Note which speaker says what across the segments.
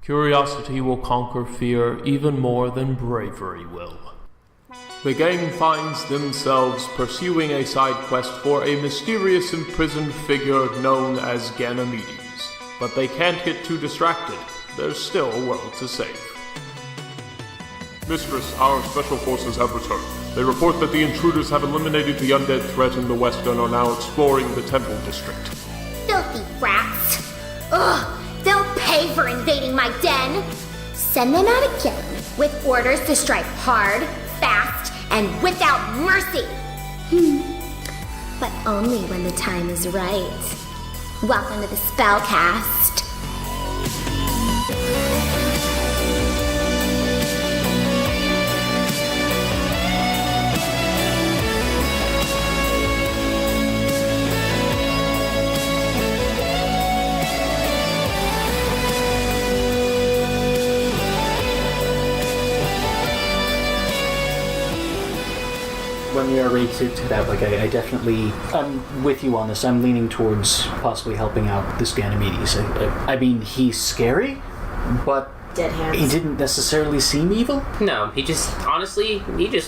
Speaker 1: Curiosity will conquer fear even more than bravery will. The gang finds themselves pursuing a side quest for a mysterious imprisoned figure known as Ganymedes. But they can't get too distracted. There's still a world to save.
Speaker 2: Mistress, our special forces have returned. They report that the intruders have eliminated the undead threat in the west and are now exploring the temple district.
Speaker 3: Filthy rats! Ugh! They'll pay for invading my den! Send them out again, with orders to strike hard, fast, and without mercy! But only when the time is right. Welcome to the SpellCast.
Speaker 4: When we are ready to head out, I definitely, I'm with you on this. I'm leaning towards possibly helping out this Ganymedes. I mean, he's scary, but
Speaker 5: dead hands.
Speaker 4: He didn't necessarily seem evil.
Speaker 6: No, he just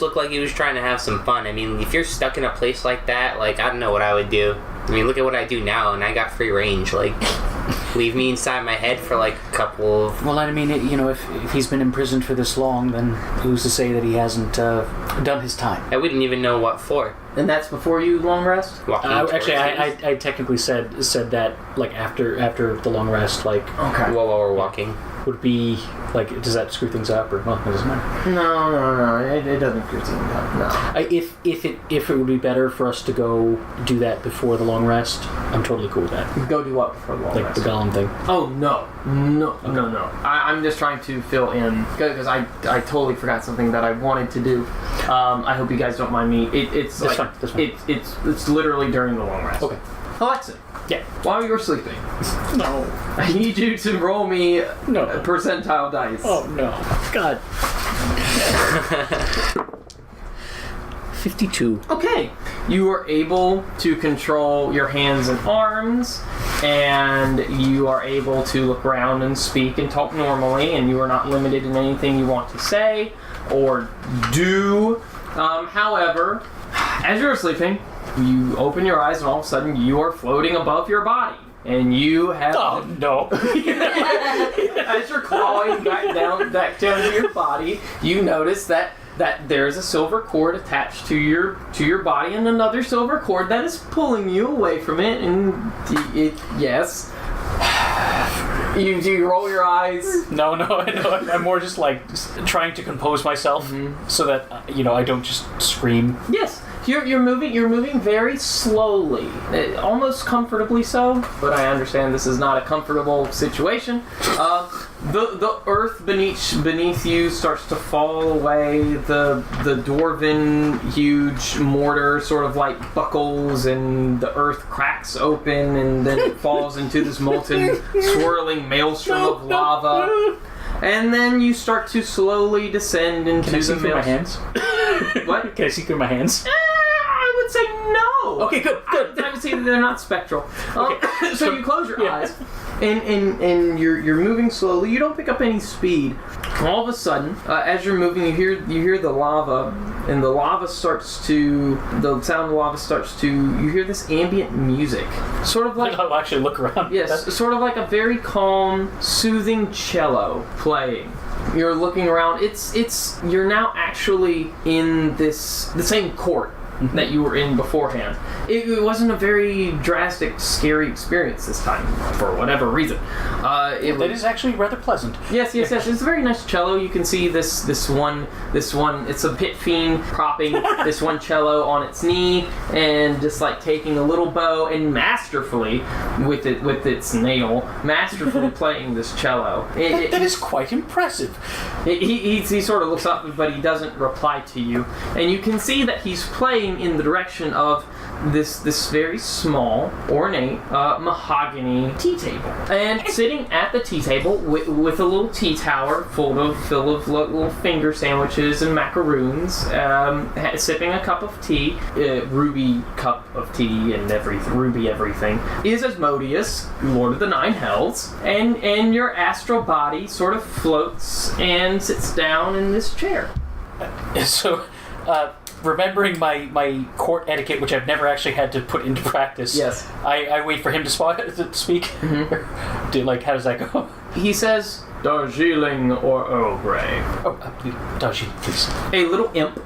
Speaker 6: looked like he was trying to have some fun. I mean, if you're stuck in a place like that, I don't know what I would do. I mean, look at what I do now, and I got free range. Leave me inside my head for a couple of...
Speaker 4: Well, I mean, if he's been imprisoned for this long, then who's to say that he hasn't done his time?
Speaker 6: I wouldn't even know what for.
Speaker 7: And that's before you long rest?
Speaker 4: Actually, I technically said that after the long rest,
Speaker 7: okay.
Speaker 6: While we're walking.
Speaker 4: Would be does that screw things up, or well, it doesn't matter?
Speaker 7: No, it doesn't screw things up. No.
Speaker 4: If it would be better for us to go do that before the long rest, I'm totally cool with that.
Speaker 7: Go do what before the long rest?
Speaker 4: The golem thing.
Speaker 7: Oh no. I'm just trying to fill in because I totally forgot something that I wanted to do. I hope you guys don't mind me. It's fine. It's literally during the long rest.
Speaker 4: Okay.
Speaker 7: Halexan.
Speaker 4: Yeah.
Speaker 7: While you're sleeping.
Speaker 4: No.
Speaker 7: I need you to roll me percentile dice.
Speaker 4: Oh no. God. 52.
Speaker 7: Okay. You are able to control your hands and arms, and you are able to look around and speak and talk normally, and you are not limited in anything you want to say or do. However, as you're sleeping, you open your eyes and all of a sudden you are floating above your body. And you have...
Speaker 4: Oh, no.
Speaker 7: As you're clawing back down to your body, you notice that there's a silver cord attached to your body and another silver cord that is pulling you away from it. And yes. Do you roll your eyes?
Speaker 4: No, I'm more just trying to compose myself so that I don't just scream.
Speaker 7: Yes, you're moving very slowly, almost comfortably so. But I understand this is not a comfortable situation. The earth beneath you starts to fall away. The dwarven huge mortar sort of buckles, and the earth cracks open, and then it falls into this molten, swirling maelstrom of lava. And then you start to slowly descend into
Speaker 4: Can I see through my hands?
Speaker 7: What?
Speaker 4: Can I see through my hands?
Speaker 7: I would say no.
Speaker 4: Okay, good.
Speaker 7: I would say that they're not spectral.
Speaker 4: Okay.
Speaker 7: So you close your eyes, and you're moving slowly. You don't pick up any speed. All of a sudden, as you're moving, you hear the lava, and the sound of lava starts to. You hear this ambient music, sort of like.
Speaker 4: I'll actually look around.
Speaker 7: Yes, sort of like a very calm, soothing cello playing. You're looking around. You're now actually in the same court that you were in beforehand. It wasn't a very drastic, scary experience this time, for whatever reason.
Speaker 4: That is actually rather pleasant.
Speaker 7: Yes. It's a very nice cello. You can see this one. It's a pit fiend propping this one cello on its knee, and just taking a little bow and masterfully with its nail, masterfully playing this cello.
Speaker 4: It is quite impressive.
Speaker 7: He sort of looks up, but he doesn't reply to you, and you can see that he's playing in the direction of this very small, ornate, mahogany tea table. And sitting at the tea table with a little tea tower full of little finger sandwiches and macaroons, sipping a cup of tea, ruby cup of tea and ruby everything, is Asmodeus, Lord of the Nine Hells, and your astral body sort of floats and sits down in this chair.
Speaker 4: So, remembering my court etiquette, which I've never actually had to put into practice,
Speaker 7: yes,
Speaker 4: I wait for him to speak. Mm-hmm. How does that go?
Speaker 7: He says, Darjeeling or Earl Grey?
Speaker 4: Oh, Darjeeling, please.
Speaker 7: A little imp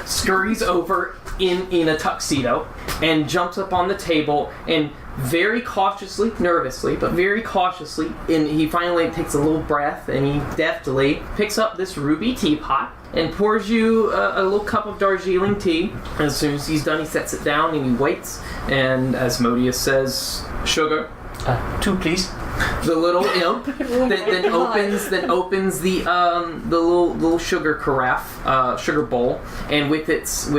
Speaker 7: scurries over in a tuxedo and jumps up on the table and very cautiously, nervously, but very cautiously, and he finally takes a little breath and he deftly picks up this ruby teapot and pours you a little cup of Darjeeling tea. And as soon as he's done, he sets it down and he waits. And Asmodeus says, "Sugar."
Speaker 4: 2, please.
Speaker 7: The little imp then opens the little sugar carafe, sugar bowl, and with its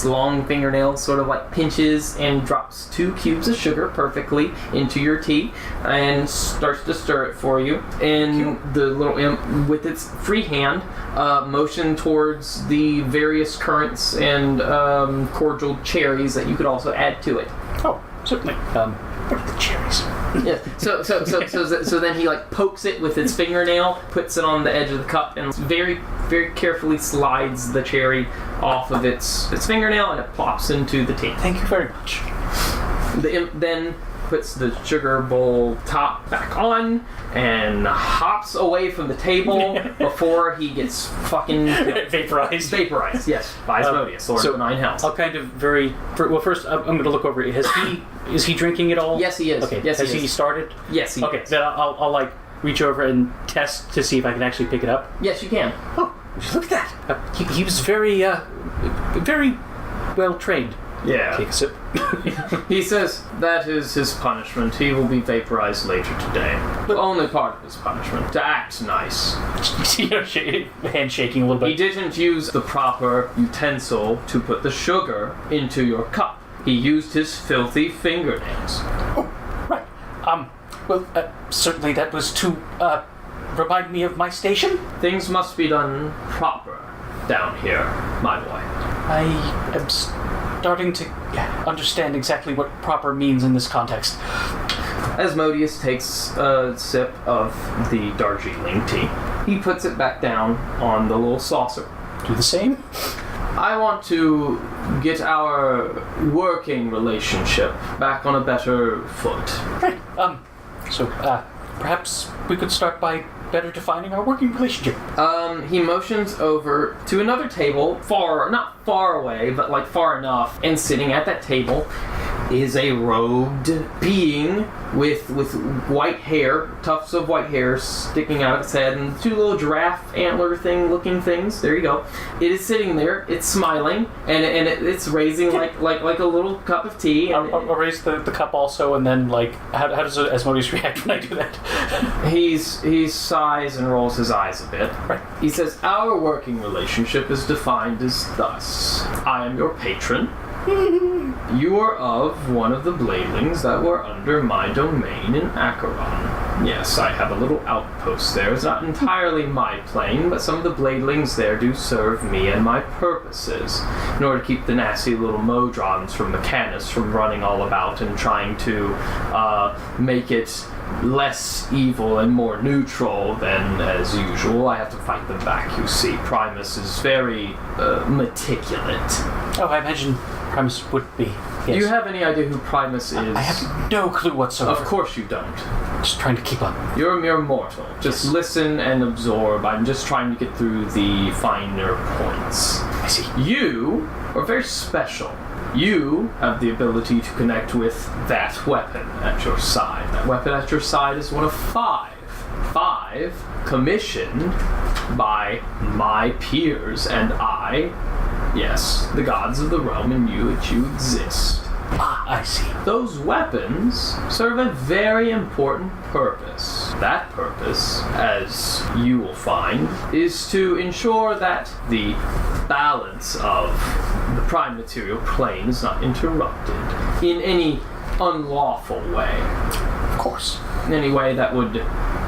Speaker 7: long fingernails sort of like pinches and drops 2 cubes of sugar perfectly into your tea and starts to stir it for you. And the little imp, with its free hand, motion towards the various currants and cordial cherries that you could also add to it.
Speaker 4: Oh, certainly. What are the cherries?
Speaker 7: Yeah. So then he like pokes it with its fingernail, puts it on the edge of the cup, and very, very carefully slides the cherry off of its fingernail, and it plops into the tea.
Speaker 4: Thank you very much.
Speaker 7: The imp then puts the sugar bowl top back on and hops away from the table before he gets fucking
Speaker 4: vaporized.
Speaker 7: Vaporized, yes, by Asmodeus, Lord of the Nine Hells.
Speaker 4: I'll kind of well, first I'm going to look over. Is he drinking it all?
Speaker 7: Yes, he is.
Speaker 4: Okay.
Speaker 7: Yes,
Speaker 4: Has he started?
Speaker 7: Yes, he
Speaker 4: okay.
Speaker 7: is.
Speaker 4: Then I'll like reach over and test to see if I can actually pick it up.
Speaker 7: Yes, you can.
Speaker 4: Oh, look at that. He was very well trained.
Speaker 7: Yeah.
Speaker 4: Take a sip.
Speaker 7: He says that is his punishment. He will be vaporized later today. But only part of his punishment. To act nice.
Speaker 4: Handshaking a little bit.
Speaker 7: He didn't use the proper utensil to put the sugar into your cup. He used his filthy fingernails.
Speaker 4: Oh, right. Well, certainly that was to remind me of my station.
Speaker 7: Things must be done proper down here, my boy.
Speaker 4: I am starting to understand exactly what proper means in this context.
Speaker 7: Asmodeus takes a sip of the Darjeeling tea. He puts it back down on the little saucer.
Speaker 4: Do the same?
Speaker 7: I want to get our working relationship back on a better foot.
Speaker 4: Right. So perhaps we could start by better defining our working relationship.
Speaker 7: He motions over to another table, not far away, but like far enough, and sitting at that table is a robed being with white hair, tufts of white hair sticking out of its head, and 2 little giraffe antler looking things. There you go. It is sitting there. It's smiling, and it's raising like a little cup of tea. And
Speaker 4: I'll raise the cup also, and then how does Asmodeus react when I do that?
Speaker 7: He sighs and rolls his eyes a bit.
Speaker 4: Right.
Speaker 7: He says, "Our working relationship is defined as thus: I am your patron. You are of one of the bladelings that were under my domain in Acheron. Yes, I have a little outpost there. It's not entirely my plane, but some of the bladelings there do serve me and my purposes, in order to keep the nasty little Modrons from Mechanus from running all about and trying to make it less evil and more neutral than as usual. I have to fight them back, you see. Primus is very meticulous."
Speaker 4: Oh, I imagine Primus would be. Yes.
Speaker 7: Do you have any idea who Primus is?
Speaker 4: I have no clue whatsoever.
Speaker 7: Of course you don't.
Speaker 4: Just trying to keep up.
Speaker 7: You're a mere mortal. Just listen and absorb. I'm just trying to get through the finer points.
Speaker 4: I see.
Speaker 7: You are very special. You have the ability to connect with that weapon at your side. That weapon at your side is one of 5. 5 commissioned by my peers and I. Yes, the gods of the realm and you exist.
Speaker 4: I see.
Speaker 7: Those weapons serve a very important purpose. That purpose, as you will find, is to ensure that the balance of the prime material plane is not interrupted in any unlawful way.
Speaker 4: Of course.
Speaker 7: In any way that would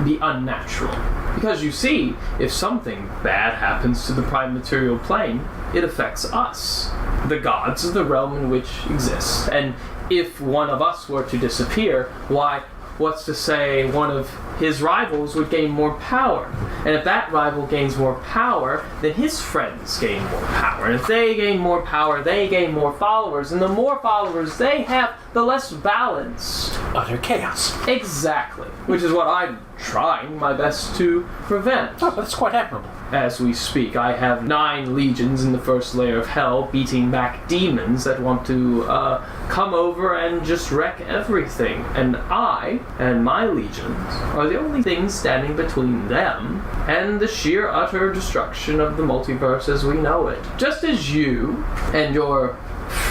Speaker 7: be unnatural. Because you see, if something bad happens to the prime material plane, it affects us, the gods of the realm in which exists. And if one of us were to disappear, why, what's to say one of his rivals would gain more power? And if that rival gains more power, then his friends gain more power. And if they gain more power, they gain more followers. And the more followers they have, the less balanced.
Speaker 4: Utter chaos.
Speaker 7: Exactly. Which is what I'm trying my best to prevent.
Speaker 4: Oh, that's quite admirable.
Speaker 7: As we speak, I have 9 legions in the first layer of hell beating back demons that want to come over and just wreck everything. And I and my legions are the only things standing between them and the sheer utter destruction of the multiverse as we know it. Just as you and your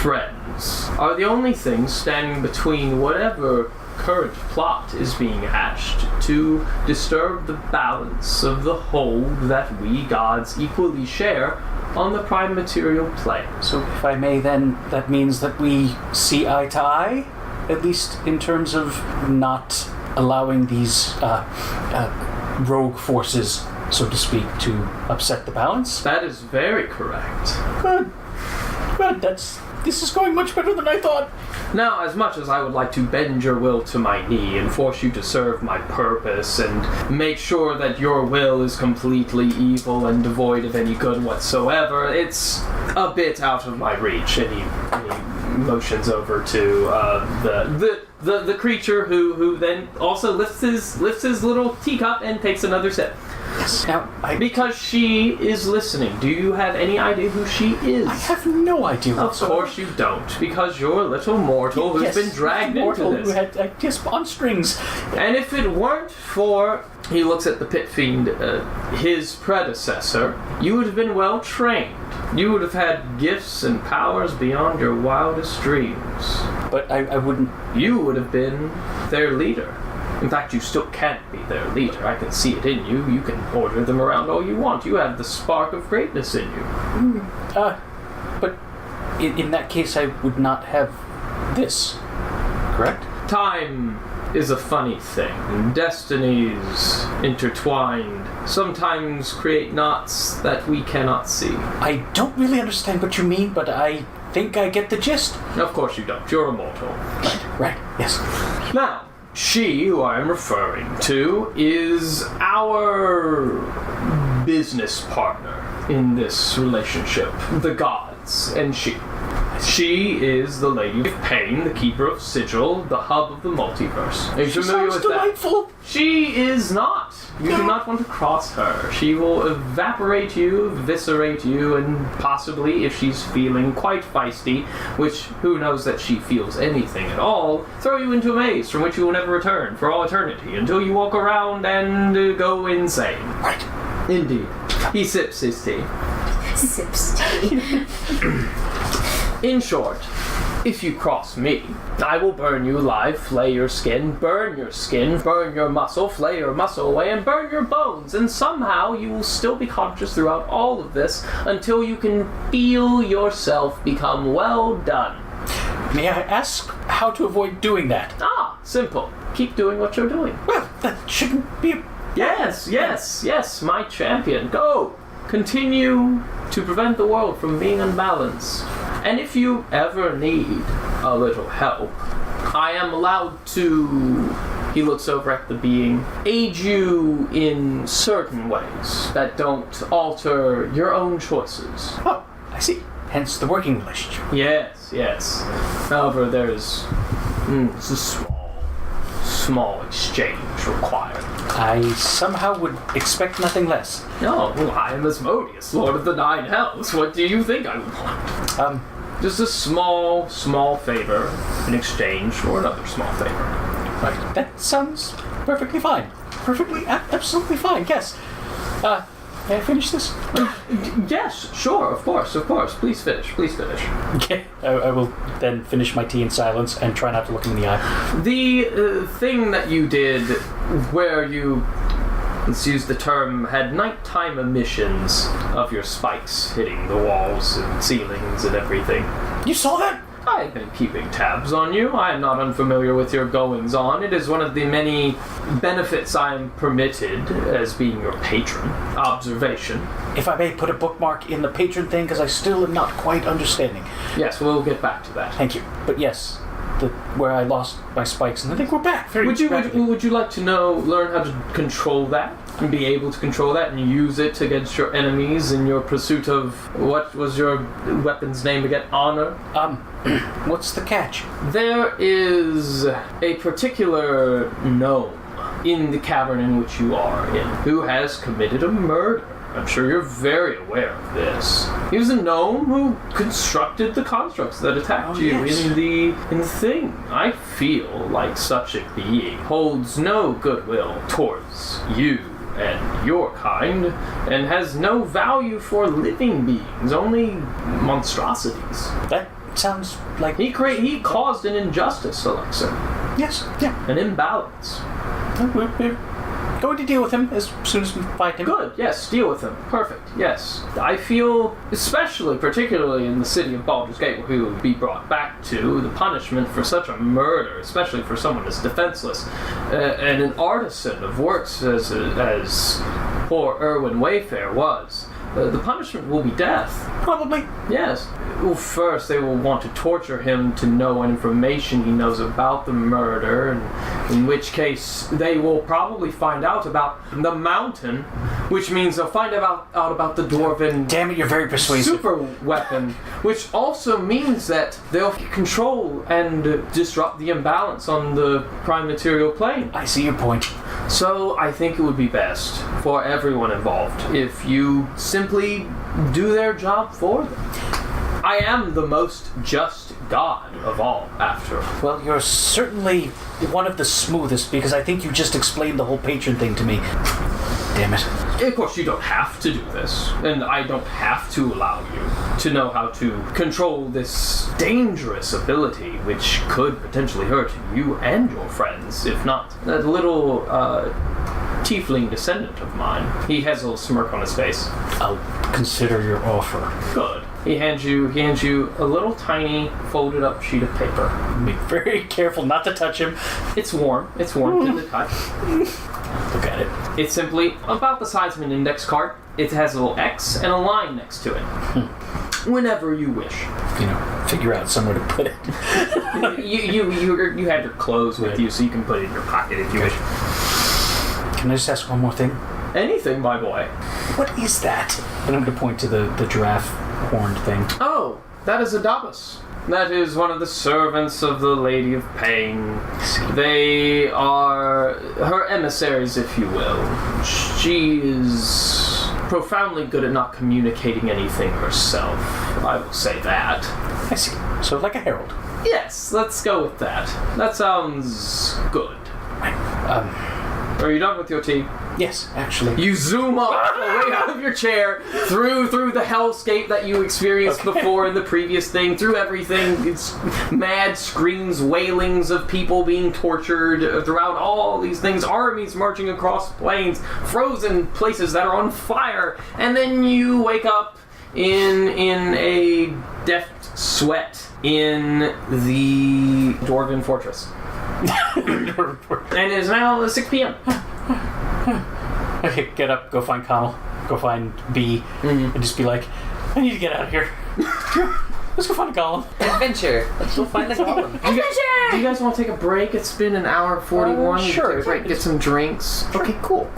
Speaker 7: friends are the only things standing between whatever current plot is being hatched to disturb the balance of the hold that we gods equally share on the prime material plane.
Speaker 4: So if I may then, that means that we see eye to eye, at least in terms of not allowing these rogue forces, so to speak, to upset the balance?
Speaker 7: That is very correct.
Speaker 4: Good. Good, this is going much better than I thought.
Speaker 7: Now, as much as I would like to bend your will to my knee and force you to serve my purpose and make sure that your will is completely evil and devoid of any good whatsoever, it's a bit out of my reach. And he motions over to the creature who then also lifts his little teacup and takes another sip.
Speaker 4: Now,
Speaker 7: Because she is listening. Do you have any idea who she is?
Speaker 4: I have no idea whatsoever.
Speaker 7: Of course you don't, because you're a little mortal who's been dragged into this.
Speaker 4: Who had just on strings.
Speaker 7: And if it weren't for, he looks at the pit fiend, his predecessor, you would have been well trained. You would have had gifts and powers beyond your wildest dreams.
Speaker 4: But I wouldn't...
Speaker 7: You would have been their leader. In fact, you still can't be their leader. I can see it in you. You can order them around all you want. You have the spark of greatness in you.
Speaker 4: But in that case, I would not have this, correct?
Speaker 7: Time is a funny thing. Destinies intertwined sometimes create knots that we cannot see.
Speaker 4: I don't really understand what you mean, but I think I get the gist.
Speaker 7: Of course you don't. You're immortal.
Speaker 4: Right, yes.
Speaker 7: Now, she, who I am referring to, is our business partner in this relationship, the gods, and she. She is the Lady of Pain, the Keeper of Sigil, the hub of the multiverse. Are you familiar with
Speaker 4: delightful.
Speaker 7: that? She is not. You do not want to cross her. She will evaporate you, eviscerate you, and possibly, if she's feeling quite feisty, which who knows that she feels anything at all, throw you into a maze from which you will never return for all eternity until you walk around and go insane.
Speaker 4: Right.
Speaker 7: Indeed. He sips his tea.
Speaker 3: Sips tea.
Speaker 7: In short, if you cross me, I will burn you alive, flay your skin, burn your muscle, flay your muscle away, and burn your bones, and somehow you will still be conscious throughout all of this until you can feel yourself become well done.
Speaker 4: May I ask how to avoid doing that?
Speaker 7: Simple. Keep doing what you're doing.
Speaker 4: Well, that shouldn't be...
Speaker 7: Yes, my champion. Go! Continue to prevent the world from being unbalanced. And if you ever need a little help, I am allowed to, he looks over at the being, aid you in certain ways that don't alter your own choices.
Speaker 4: Oh, I see. Hence the working relationship.
Speaker 7: Yes. However, there's a small exchange required.
Speaker 4: I somehow would expect nothing less.
Speaker 7: No, well, I am Asmodeus, Lord of the Nine Hells. What do you think I would want? Just a small favor in exchange for another small favor.
Speaker 4: Right. That sounds perfectly fine. Absolutely fine, yes. May I finish this?
Speaker 7: Yes, sure, of course. Please finish.
Speaker 4: Okay. I will then finish my tea in silence and try not to look him in the eye.
Speaker 7: The thing that you did where you, let's use the term, had nighttime emissions of your spikes hitting the walls and ceilings and everything.
Speaker 4: You saw that?
Speaker 7: I've been keeping tabs on you. I am not unfamiliar with your goings-on. It is one of the many benefits I am permitted as being your patron. Observation.
Speaker 4: If I may put a bookmark in the patron thing, because I still am not quite understanding.
Speaker 7: Yes, we'll get back to that.
Speaker 4: Thank you. But yes, where I lost my spikes, and I think we're back.
Speaker 7: Would you like to learn how to control that? And be able to control that and use it against your enemies in your pursuit of, what was your weapon's name again? Honor?
Speaker 4: What's the catch?
Speaker 7: There is a particular gnome in the cavern in which you are in who has committed a murder. I'm sure you're very aware of this. He was a gnome who constructed the constructs that attacked you in the thing. I feel like such a being holds no goodwill towards you and your kind, and has no value for living beings, only monstrosities.
Speaker 4: That sounds like...
Speaker 7: He caused an injustice, Alexa.
Speaker 4: Yes, yeah.
Speaker 7: An imbalance.
Speaker 4: We're going to deal with him as soon as we find him.
Speaker 7: Good, yes, deal with him. Perfect, yes. I feel, particularly in the city of Baldur's Gate, where he will be brought back to, the punishment for such a murder, especially for someone as defenseless, and an artisan of works as poor Erwin Wayfair was. The punishment will be death.
Speaker 4: Probably.
Speaker 7: Yes. Well, first, they will want to torture him to know what information he knows about the murder, and in which case they will probably find out about the mountain, which means they'll find out about the dwarven...
Speaker 4: Damn it, you're very persuasive.
Speaker 7: ...super weapon, which also means that they'll control and disrupt the imbalance on the prime material plane.
Speaker 4: I see your point.
Speaker 7: So I think it would be best for everyone involved if you simply do their job for them. I am the most just god of all, after all.
Speaker 4: Well, you're certainly one of the smoothest, because I think you just explained the whole patron thing to me. Damn it.
Speaker 7: Of course, you don't have to do this, and I don't have to allow you to know how to control this dangerous ability, which could potentially hurt you and your friends, if not. That little, tiefling descendant of mine. He has a little smirk on his face.
Speaker 4: I'll consider your offer.
Speaker 7: Good. He hands you a little tiny folded up sheet of paper.
Speaker 4: Be very careful not to touch him.
Speaker 7: It's warm to the touch.
Speaker 4: Look at it.
Speaker 7: It's simply about the size of an index card. It has a little X and a line next to it. Whenever you wish.
Speaker 4: Figure out somewhere to put it.
Speaker 7: You had your clothes with you, so you can put it in your pocket if you wish.
Speaker 4: Can I just ask one more thing?
Speaker 7: Anything, my boy.
Speaker 4: What is that? And I'm going to point to the giraffe horned thing.
Speaker 7: Oh, that is Adabus. That is one of the servants of the Lady of Pain. They are her emissaries, if you will. She is profoundly good at not communicating anything herself. I will say that.
Speaker 4: I see. So like a herald.
Speaker 7: Yes, let's go with that. That sounds good. Are you done with your tea?
Speaker 4: Yes, actually.
Speaker 7: You zoom up away out of your chair, through the hellscape that you experienced before in the previous thing, through everything. It's mad screams, wailings of people being tortured throughout all these things, armies marching across plains, frozen places that are on fire, and then you wake up in a deft sweat in the Dwarven Fortress. And it is now 6 p.m.
Speaker 4: Okay, get up, go find Conall, go find B, and just be like, I need to get out of here. Let's go find a golem.
Speaker 6: Adventure. Let's go find a golem.
Speaker 3: Adventure!
Speaker 7: Do you guys want to take a break? It's been an hour 41.
Speaker 4: Sure.
Speaker 7: Take a break, get some drinks. Okay, cool.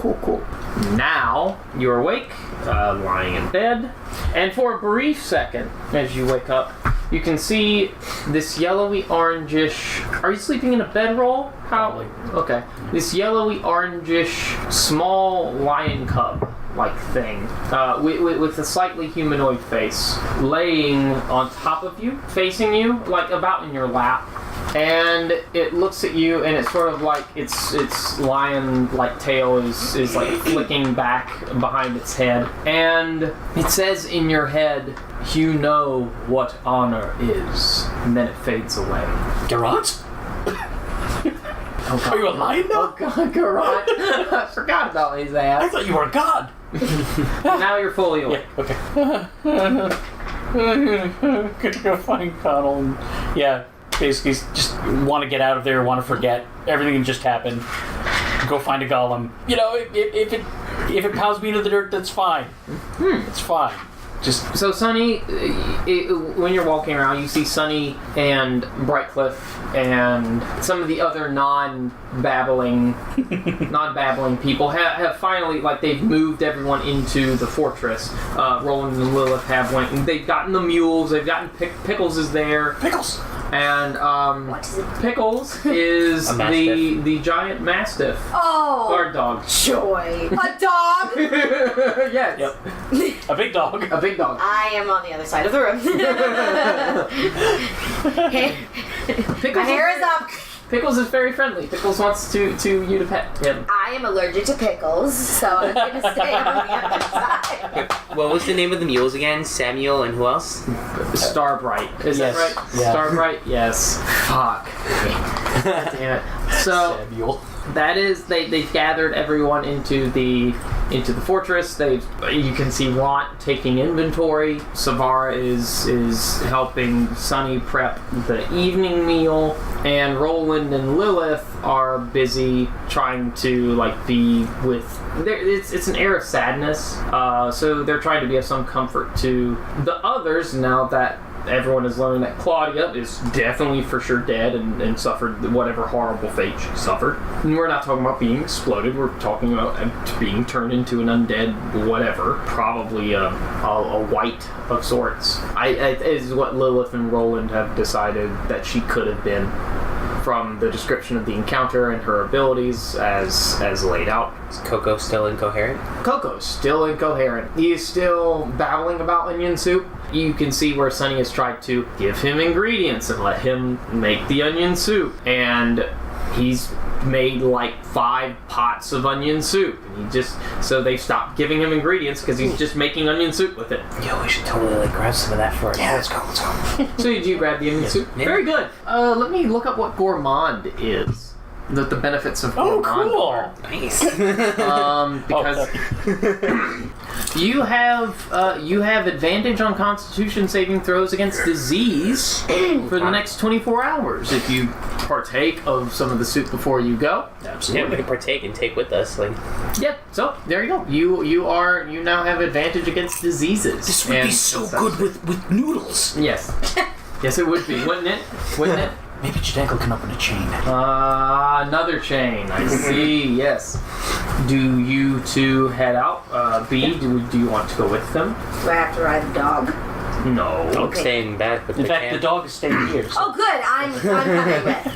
Speaker 7: Now, you're awake, lying in bed, and for a brief second, as you wake up, you can see this yellowy orangish... Are you sleeping in a bedroll? How? Okay. This yellowy orangish small lion cub-like thing with a slightly humanoid face laying on top of you, facing you, like about in your lap. and it looks at you, and it's sort of like its lion-like tail is like flicking back behind its head, and it says in your head, "You know what honor is," and then it fades away.
Speaker 4: Garant?
Speaker 7: Oh, God.
Speaker 4: Are you a lion now?
Speaker 7: Oh God, Garant! I forgot about his ass.
Speaker 4: I thought you were a god.
Speaker 7: Now you're fully awake.
Speaker 4: Okay. Good to go find Conall and basically just want to get out of there, want to forget everything that just happened. Go find a golem. You know, if it pounds me into the dirt, that's fine. It's fine. Just
Speaker 7: so Sunny, when you're walking around, you see Sunny and Brightcliff and some of the other non-babbling people have finally, like, they've moved everyone into the fortress. Roland and Lilith have went, and they've gotten the mules. They've gotten Pickles is there.
Speaker 4: Pickles.
Speaker 7: And
Speaker 3: What is it?
Speaker 7: Pickles is the giant mastiff guard dog.
Speaker 5: Joy. A dog?
Speaker 7: Yes.
Speaker 4: Yep. A big dog.
Speaker 7: A big dog.
Speaker 5: I am on the other side of the room. My hair is up.
Speaker 7: Pickles is very friendly. Pickles wants you to pet him.
Speaker 5: I am allergic to pickles, so I'm going to stay on the other side.
Speaker 6: What was the name of the mules again? Samuel and who else?
Speaker 7: Starbright. Is
Speaker 4: Yes.
Speaker 7: that right?
Speaker 4: Yeah.
Speaker 7: Starbright? Yes. Fuck. Damn it. So
Speaker 4: Samuel.
Speaker 7: that is they've gathered everyone into the fortress. You can see Ront taking inventory. Sav'ah Rah is helping Sunny prep the evening meal, and Roland and Lilith are busy trying to be with. It's an air of sadness. So they're trying to be of some comfort to the others now that everyone has learned that Claudia is definitely for sure dead and suffered whatever horrible fate she suffered. And we're not talking about being exploded, we're talking about being turned into an undead whatever. Probably a white of sorts. Is what Lilith and Roland have decided that she could have been from the description of the encounter and her abilities as laid out.
Speaker 6: Is Coco still incoherent?
Speaker 7: Coco's still incoherent. He is still babbling about onion soup. You can see where Sunny has tried to give him ingredients and let him make the onion soup. And he's made 5 pots of onion soup. And so they stopped giving him ingredients because he's just making onion soup with it.
Speaker 6: Yo, we should totally grab some of that for us.
Speaker 4: Yeah, let's go.
Speaker 7: So did you grab the onion soup?
Speaker 6: Yeah.
Speaker 7: Very good. Let me look up what gourmand is. The benefits of gourmand are.
Speaker 6: Nice.
Speaker 7: Because you have advantage on Constitution saving throws against disease for the next 24 hours if you partake of some of the soup before you go.
Speaker 6: Yeah, we can partake and take with us.
Speaker 7: Yeah, so there you go. You now have advantage against diseases.
Speaker 4: This would be so good with noodles.
Speaker 7: Yes. Yes, it would be, wouldn't it? Wouldn't it?
Speaker 4: Maybe Jadanko can open a chain.
Speaker 7: Another chain. I see. Yes. Do you two head out? B, do you want to go with them?
Speaker 5: Do I have to ride the dog?
Speaker 7: No.
Speaker 6: I'm staying back with
Speaker 4: In
Speaker 6: the
Speaker 4: fact,
Speaker 6: camp.
Speaker 4: the dog is staying here. So.
Speaker 5: Oh, good. I'm coming with.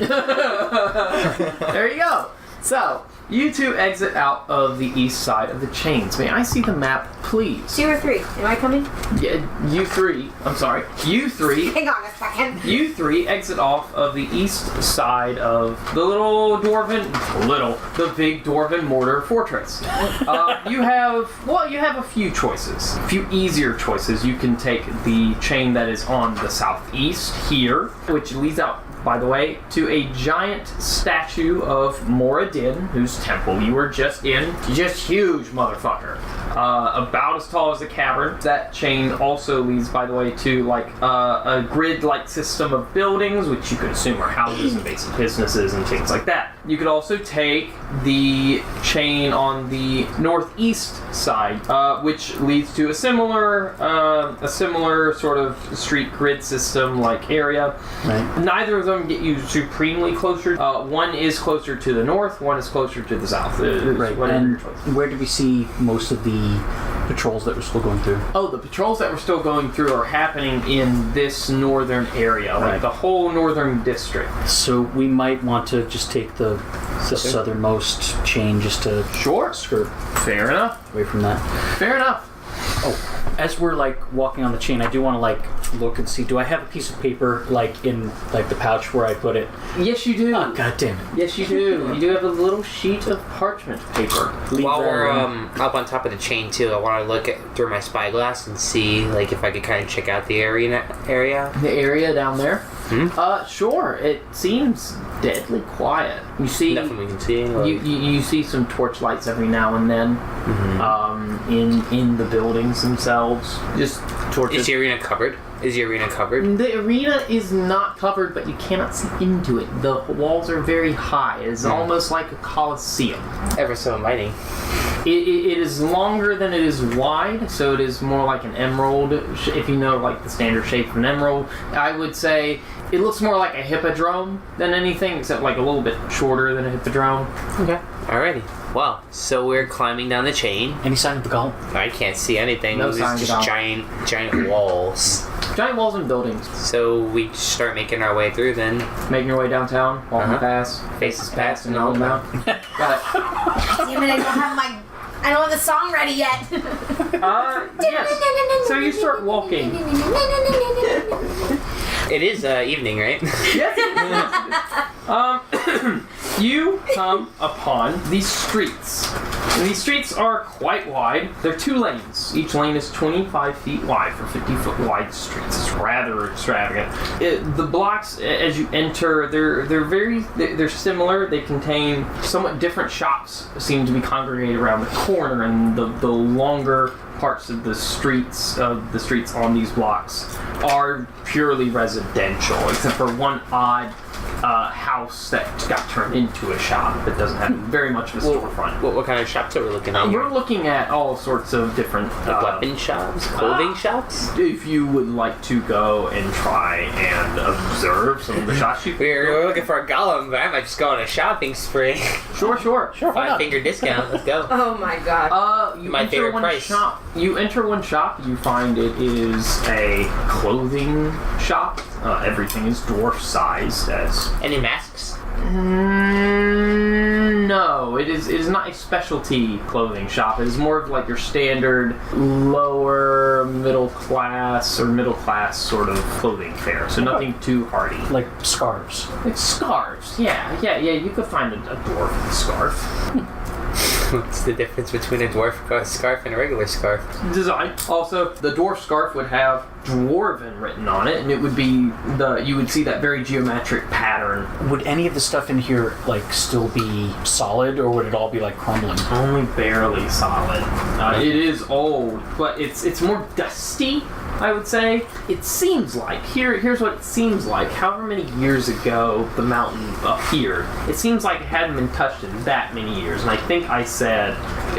Speaker 7: There you go. So, you two exit out of the east side of the chains. May I see the map, please?
Speaker 5: 2 or 3. Am I coming?
Speaker 7: Yeah, you three. I'm sorry. You three.
Speaker 5: Hang on a second.
Speaker 7: You three exit off of the east side of the big dwarven mortar fortress. You have a few choices. A few easier choices. You can take the chain that is on the southeast here, which leads out, by the way, to a giant statue of Moradin, whose temple you were just in. Just huge motherfucker. About as tall as a cavern. That chain also leads, by the way, to a grid-like system of buildings, which you could assume are houses and basic businesses and things like that. You could also take the chain on the northeast side, which leads to a similar sort of street grid system-like area.
Speaker 4: Right.
Speaker 7: Neither of them get you supremely closer. One is closer to the north, one is closer to the south.
Speaker 4: Right. And where do we see most of the patrols that we're still going through?
Speaker 7: Oh, the patrols that we're still going through are happening in this northern area, like the whole northern district.
Speaker 4: So we might want to just take the southernmost chain just to
Speaker 7: Sure.
Speaker 4: skirt
Speaker 7: Fair enough.
Speaker 4: away from that.
Speaker 7: Fair enough.
Speaker 4: Oh, As we're like walking on the chain, I do want to like look and see. Do I have a piece of paper like in like the pouch where I put it?
Speaker 7: Yes, you do.
Speaker 4: Oh, God damn it!
Speaker 7: Yes, you do. You do have a little sheet of parchment paper.
Speaker 6: While we're up on top of the chain too, I want to look through my spyglass and see like if I could kind of check out the area.
Speaker 7: The area down there?
Speaker 6: Hmm?
Speaker 7: Sure. It seems deadly quiet. You see,
Speaker 6: Nothing we can see. Or...
Speaker 7: you see some torch lights every now and then, in the buildings themselves. Just torches.
Speaker 6: Is the arena covered?
Speaker 7: The arena is not covered, but you cannot see into it. The walls are very high. It's almost like a coliseum.
Speaker 6: Ever so mighty.
Speaker 7: It is longer than it is wide, so it is more like an emerald. If you know, like the standard shape of an emerald, I would say it looks more like a hippodrome than anything, except like a little bit shorter than a hippodrome.
Speaker 6: Okay. Alrighty. Well, so we're climbing down the chain.
Speaker 4: Any sign of the golem?
Speaker 6: I can't see anything.
Speaker 7: No
Speaker 6: It's
Speaker 7: signs
Speaker 6: just
Speaker 7: at all.
Speaker 6: giant walls.
Speaker 7: Giant walls and buildings.
Speaker 6: So we start making our way through then.
Speaker 7: Making your way downtown, walking past,
Speaker 6: Faces past
Speaker 7: and
Speaker 6: and all
Speaker 7: all
Speaker 6: that.
Speaker 7: that. Got it.
Speaker 5: Damn it, I don't have the song ready yet.
Speaker 7: Yes. So you start walking.
Speaker 6: It is evening, right?
Speaker 7: Yes. You come upon these streets. And these streets are quite wide. They're 2 lanes. Each lane is 25 feet wide for 50-foot wide streets. It's rather extravagant. The blocks, as you enter, they're similar. They contain somewhat different shops. Seem to be congregated around the corner, and the longer parts of the streets on these blocks are purely residential, except for one odd house that got turned into a shop that doesn't have very much of a storefront.
Speaker 6: What kind of shops are we looking at?
Speaker 7: You're looking at all sorts of different
Speaker 6: Weapon shops? Clothing shops?
Speaker 7: If you would like to go and try and observe some of the shops you
Speaker 6: We're looking for a golem, but I might just go on a shopping spree.
Speaker 7: Sure.
Speaker 6: 5-finger discount, let's go.
Speaker 5: Oh my god.
Speaker 7: You
Speaker 6: My
Speaker 7: enter
Speaker 6: favorite
Speaker 7: one
Speaker 6: price.
Speaker 7: shop. You enter one shop. You find it is a clothing shop. Everything is dwarf-sized. As
Speaker 6: Any masks?
Speaker 7: no, it is not a specialty clothing shop. It is more of like your standard lower middle class sort of clothing fare. So nothing too hardy.
Speaker 4: Like scarves.
Speaker 7: Like scarves. Yeah. You could find a dwarf with a scarf.
Speaker 6: What's the difference between a dwarf scarf and a regular scarf?
Speaker 7: Design. Also, the dwarf scarf would have dwarven written on it, and it would be you would see that very geometric pattern.
Speaker 4: Would any of the stuff in here like still be solid, or would it all be like crumbling?
Speaker 7: Only barely solid. It is old, but it's more dusty, I would say. It seems like here's what it seems like. However many years ago the mountain appeared, it seems like it hadn't been touched in that many years. And I think I said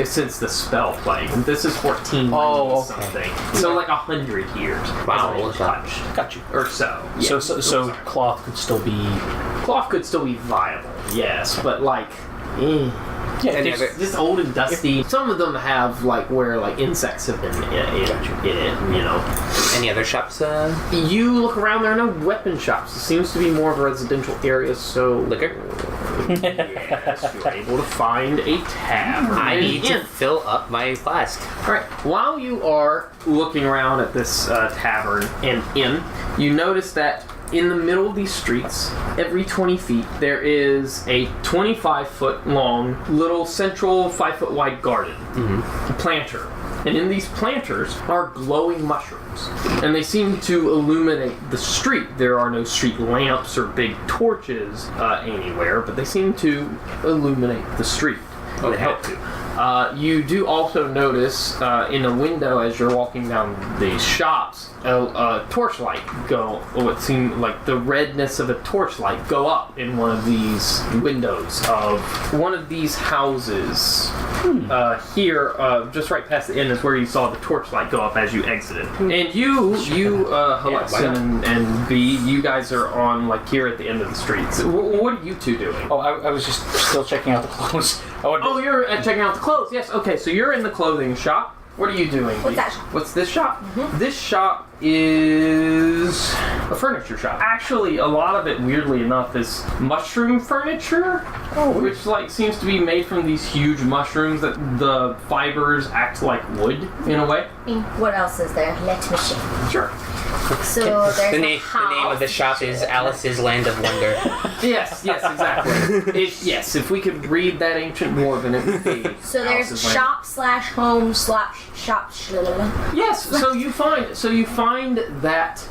Speaker 7: since the spell plague. And this is 1490 something. So like 100 years.
Speaker 6: Wow,
Speaker 7: hasn't been touched.
Speaker 4: Got you.
Speaker 7: Or so. Yeah.
Speaker 4: So cloth could still be.
Speaker 7: Cloth could still be viable, yes, but like.
Speaker 4: Yeah,
Speaker 7: It's just old and dusty. Some of them have like where like insects have been in it, you know.
Speaker 6: Any other shops?
Speaker 7: You look around, there are no weapon shops. It seems to be more of a residential area, so
Speaker 6: Liquor?
Speaker 7: yes, you're able to find a tavern.
Speaker 6: I need to fill up my flask.
Speaker 7: Alright, while you are looking around at this tavern and inn, you notice that in the middle of these streets, every 20 feet, there is a 25-foot long little central 5-foot wide garden. A planter. And in these planters are glowing mushrooms. And they seem to illuminate the street. There are no street lamps or big torches anywhere, but they seem to illuminate the street. They help to. You do also notice in a window as you're walking down these shops, a torchlight what seemed like the redness of a torchlight go up in one of these windows of one of these houses. Here, just right past the inn is where you saw the torchlight go up as you exited. And you, Halexan and V, you guys are on like here at the end of the streets. What are you two doing?
Speaker 4: Oh, I was just still checking out the clothes.
Speaker 7: You're checking out the clothes. Yes. Okay. So you're in the clothing shop. What are you doing?
Speaker 5: What's that shop?
Speaker 7: What's this shop? This shop is a furniture shop. Actually, a lot of it, weirdly enough, is mushroom furniture, which like seems to be made from these huge mushrooms that the fibers act like wood in a way.
Speaker 5: What else is there? Let me see.
Speaker 7: Sure.
Speaker 5: So there's
Speaker 6: The name of the shop is Alice's Land of Wonder.
Speaker 7: Yes, exactly. If we could read that ancient dwarven, it would be.
Speaker 5: So there's
Speaker 7: Alice's Land.
Speaker 5: shop/home/shop.
Speaker 7: Yes, so you find that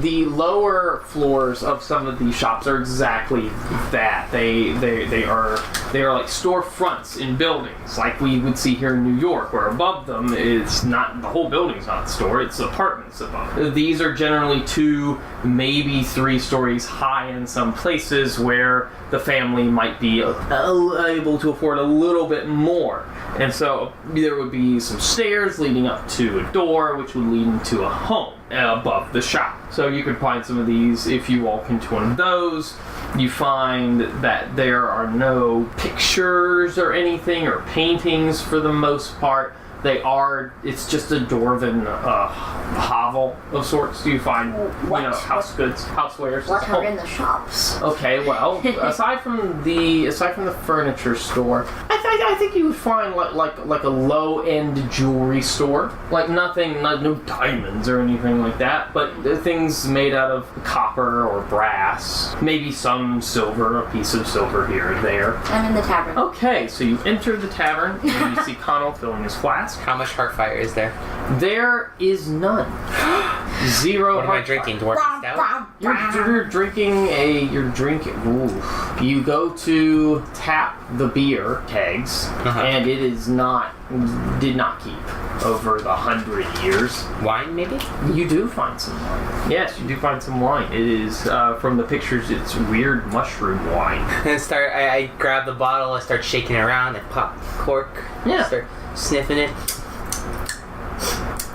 Speaker 7: the lower floors of some of these shops are exactly that. They are like storefronts in buildings, like we would see here in New York, where above them is not the whole building's not a store; it's apartments above. These are generally 2, maybe 3 stories high in some places where the family might be able to afford a little bit more. And so there would be some stairs leading up to a door, which would lead into a home above the shop. So you could find some of these if you walk into one of those. You find that there are no pictures or anything, or paintings for the most part. It's just a dwarven hovel of sorts. You find, house goods, housewares.
Speaker 5: What are in the shops?
Speaker 7: Okay, well, aside from the furniture store, I think you would find like a low end jewelry store, like no diamonds or anything like that, but things made out of copper or brass, maybe some silver, a piece of silver here and there.
Speaker 5: I'm in the tavern.
Speaker 7: Okay, so you enter the tavern and you see Conall filling his flask.
Speaker 6: How much heartfire is there?
Speaker 7: There is none. 0.
Speaker 6: What am I drinking? Dwarven stout?
Speaker 7: You're drinking. Ooh. You go to tap the beer kegs, and it did not keep over the 100 years.
Speaker 6: Wine, maybe?
Speaker 7: You do find some wine. Yes, you do find some wine. It is from the pictures. It's weird mushroom wine.
Speaker 6: I grab the bottle. I start shaking it around. I pop the cork.
Speaker 7: Yeah.
Speaker 6: Start sniffing it.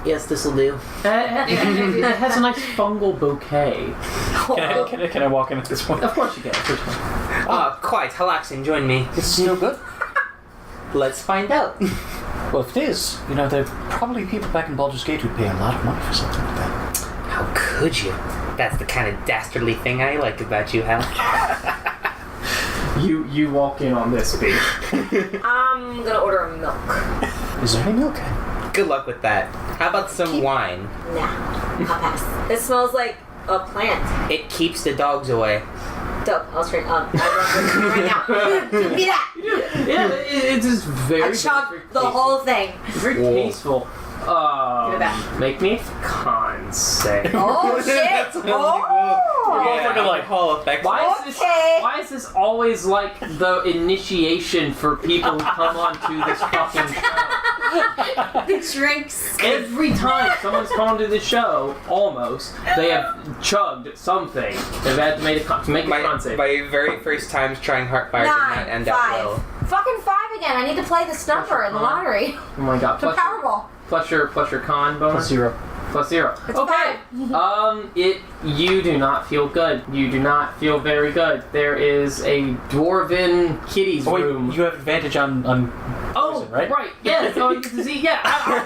Speaker 6: Yes, this'll do.
Speaker 7: It has a nice fungal bouquet.
Speaker 4: Can I walk in at this point?
Speaker 7: Of course you can.
Speaker 6: Quite. Halexan, join me.
Speaker 4: This is no good.
Speaker 6: Let's find out.
Speaker 4: Well, if it is, there are probably people back in Baldur's Gate who'd pay a lot of money for something like that.
Speaker 6: How could you? That's the kind of dastardly thing I like about you, Hal.
Speaker 7: You walk in on this, babe.
Speaker 5: I'm gonna order a milk.
Speaker 4: Is there any milk?
Speaker 6: Good luck with that. How about some wine?
Speaker 5: Nah, I'll pass. It smells like a plant.
Speaker 6: It keeps the dogs away.
Speaker 5: Dope. I'll straight up. Right now. Give me that.
Speaker 7: Yeah, it's just very.
Speaker 5: I chugged the whole thing.
Speaker 7: Very tasteful.
Speaker 5: Give it back.
Speaker 7: Make me a con save.
Speaker 5: Oh shit!
Speaker 6: Hall effect.
Speaker 7: Why is this always like the initiation for people who come onto this fucking show?
Speaker 5: The drinks.
Speaker 7: Every time someone's come onto the show, almost, they have chugged something. They've had to make a con save.
Speaker 6: My very first times trying Heartfire did not end up well.
Speaker 5: Fucking 5 again. I need to play this number in the lottery.
Speaker 7: Oh my god.
Speaker 5: The Powerball.
Speaker 7: Plus your con bonus? Plus 0.
Speaker 5: It's
Speaker 7: okay.
Speaker 5: 5.
Speaker 7: You do not feel good. You do not feel very good. There is a dwarven kitty's room.
Speaker 4: You have advantage on poison, right?
Speaker 7: Right. Yeah. So disease. Yeah.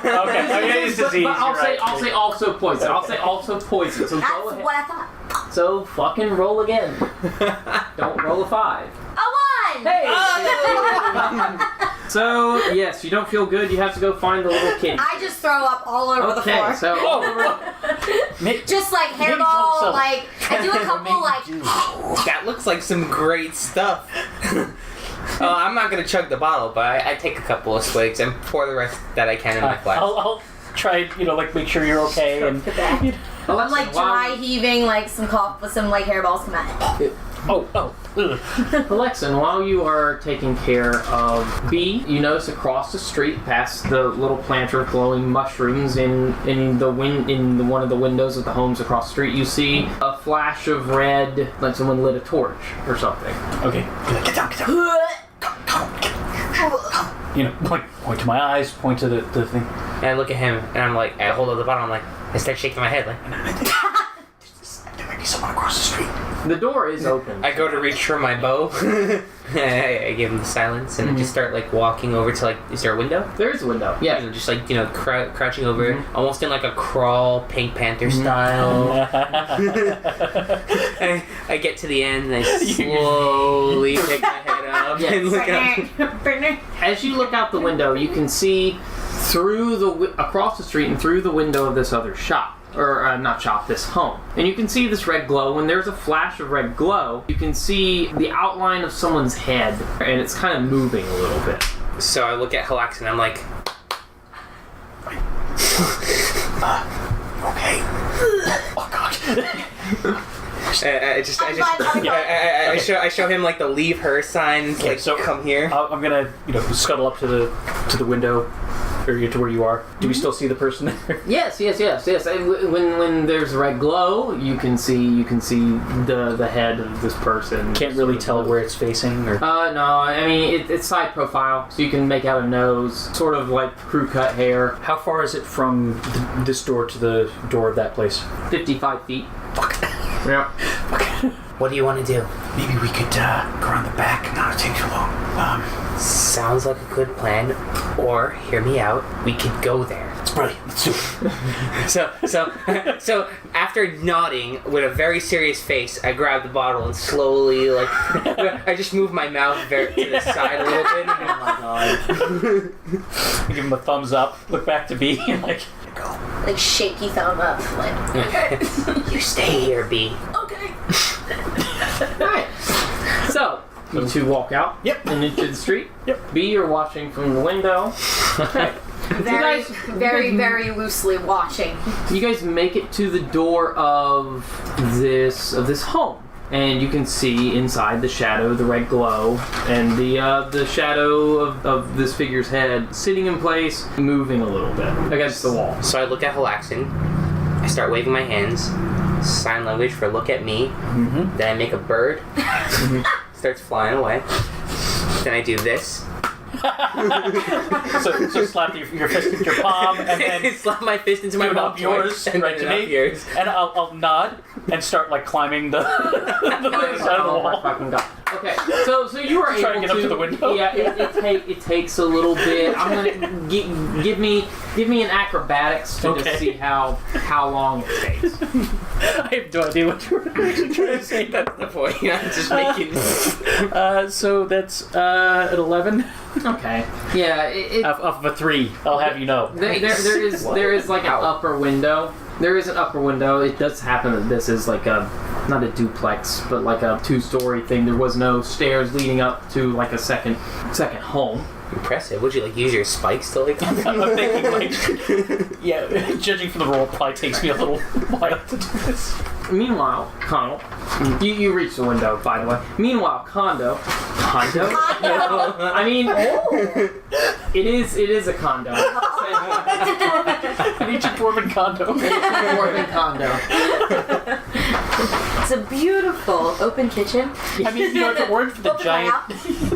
Speaker 4: Okay. It's disease.
Speaker 7: But I'll say also poison. I'll say also poison. So
Speaker 5: That's
Speaker 7: go ahead.
Speaker 5: what I thought.
Speaker 7: So fucking roll again. Don't roll a 5.
Speaker 5: A 1.
Speaker 7: Hey. So yes, you don't feel good. You have to go find the little kitty.
Speaker 5: I just throw up all over the floor.
Speaker 7: So
Speaker 5: just like hairball, like I do a couple like.
Speaker 6: That looks like some great stuff. I'm not gonna chug the bottle, but I take a couple of swigs and pour the rest that I can in my flask.
Speaker 4: I'll try, make sure you're okay, and
Speaker 5: I'm like dry heaving, like some cough with some like hairballs come out.
Speaker 7: Halexan, while you are taking care of B, you notice across the street, past the little planter of glowing mushrooms in one of the windows of the homes across the street, you see a flash of red, like someone lit a torch or something.
Speaker 4: Okay. Get down. Point to my eyes, point to the thing.
Speaker 6: And I look at him, and I'm like, I hold up the bottle, I start shaking my head, like...
Speaker 4: There might be someone across the street.
Speaker 7: The door is open.
Speaker 6: I go to reach for my bow. I give him the silence and I just start like walking over to like. Is there a window?
Speaker 7: There is a window. Yeah.
Speaker 6: Just like crouching over, almost in like a crawl, Pink Panther style. And I get to the end and I slowly pick my head up and look out.
Speaker 7: As you look out the window, you can see through across the street and through the window of this other shop. Or not shop, this home. And you can see this red glow. When there's a flash of red glow, you can see the outline of someone's head, and it's kind of moving a little bit.
Speaker 6: So I look at Halexan and I'm like, okay. Oh God. I show him like the leave her sign.
Speaker 4: Okay,
Speaker 6: like,
Speaker 4: so
Speaker 6: come here.
Speaker 4: I'm gonna scuttle up to the window. Or to where you are. Do we still see the person there?
Speaker 7: Yes. When there's red glow, you can see the head of this person.
Speaker 4: Can't really tell where it's facing, or
Speaker 7: no. I mean it's side profile, so you can make out a nose, sort of like crew cut hair.
Speaker 4: how far is it from this door to the door of that place?
Speaker 7: 55 feet. Yeah.
Speaker 4: Okay.
Speaker 6: What do you want to do?
Speaker 4: Maybe we could go around the back. Not take too long.
Speaker 6: Sounds like a good plan. Or, hear me out, we could go there.
Speaker 4: It's brilliant. Let's do it.
Speaker 6: So after nodding with a very serious face, I grab the bottle and slowly, like, I just move my mouth to the side a little bit.
Speaker 4: Oh my God. Give him a thumbs up. Look back to B. Like, go.
Speaker 5: Like shaky thumb up. Like,
Speaker 6: You stay here, B.
Speaker 5: okay.
Speaker 7: Right. So you two walk out.
Speaker 4: Yep.
Speaker 7: And into the street.
Speaker 4: Yep.
Speaker 7: B, you're watching from the window. Okay.
Speaker 5: Very loosely watching.
Speaker 7: You guys make it to the door of this home, and you can see inside the shadow, the red glow, and the shadow of this figure's head sitting in place, moving a little bit against the wall.
Speaker 6: So I look at Halexan, I start waving my hands, sign language for look at me, then I make a bird, starts flying away, then I do this.
Speaker 4: so slap your fist into your palm and then
Speaker 6: slap my fist into my mouth
Speaker 4: yours right to me,
Speaker 6: yours.
Speaker 4: And I'll nod and start like climbing the side of the wall.
Speaker 7: Fucking God. Okay, so you are
Speaker 4: Try
Speaker 7: able
Speaker 4: to get up to the window.
Speaker 7: Yeah, it takes a little bit. I'm gonna give me an acrobatics to just see how long it takes.
Speaker 4: I have no idea what you were actually trying to say.
Speaker 6: That's the point. I'm just making.
Speaker 4: So that's an 11.
Speaker 7: Okay. Yeah.
Speaker 4: Off of a 3, I'll have you know.
Speaker 7: There is like an upper window. There is an upper window. It does happen that this is like not a duplex, but like a 2-story thing. There was no stairs leading up to like a second home.
Speaker 6: Impressive. Would you like use your spikes to like?
Speaker 4: I'm thinking like, yeah. Judging from the roll, it probably takes me a little while to do this.
Speaker 7: Meanwhile, Conall, you reach the window, by the way. Meanwhile, Condo. I mean, it is a condo.
Speaker 4: I need your dwarven condo.
Speaker 7: Dwarven condo.
Speaker 5: It's a beautiful open kitchen.
Speaker 4: I mean, if it weren't for the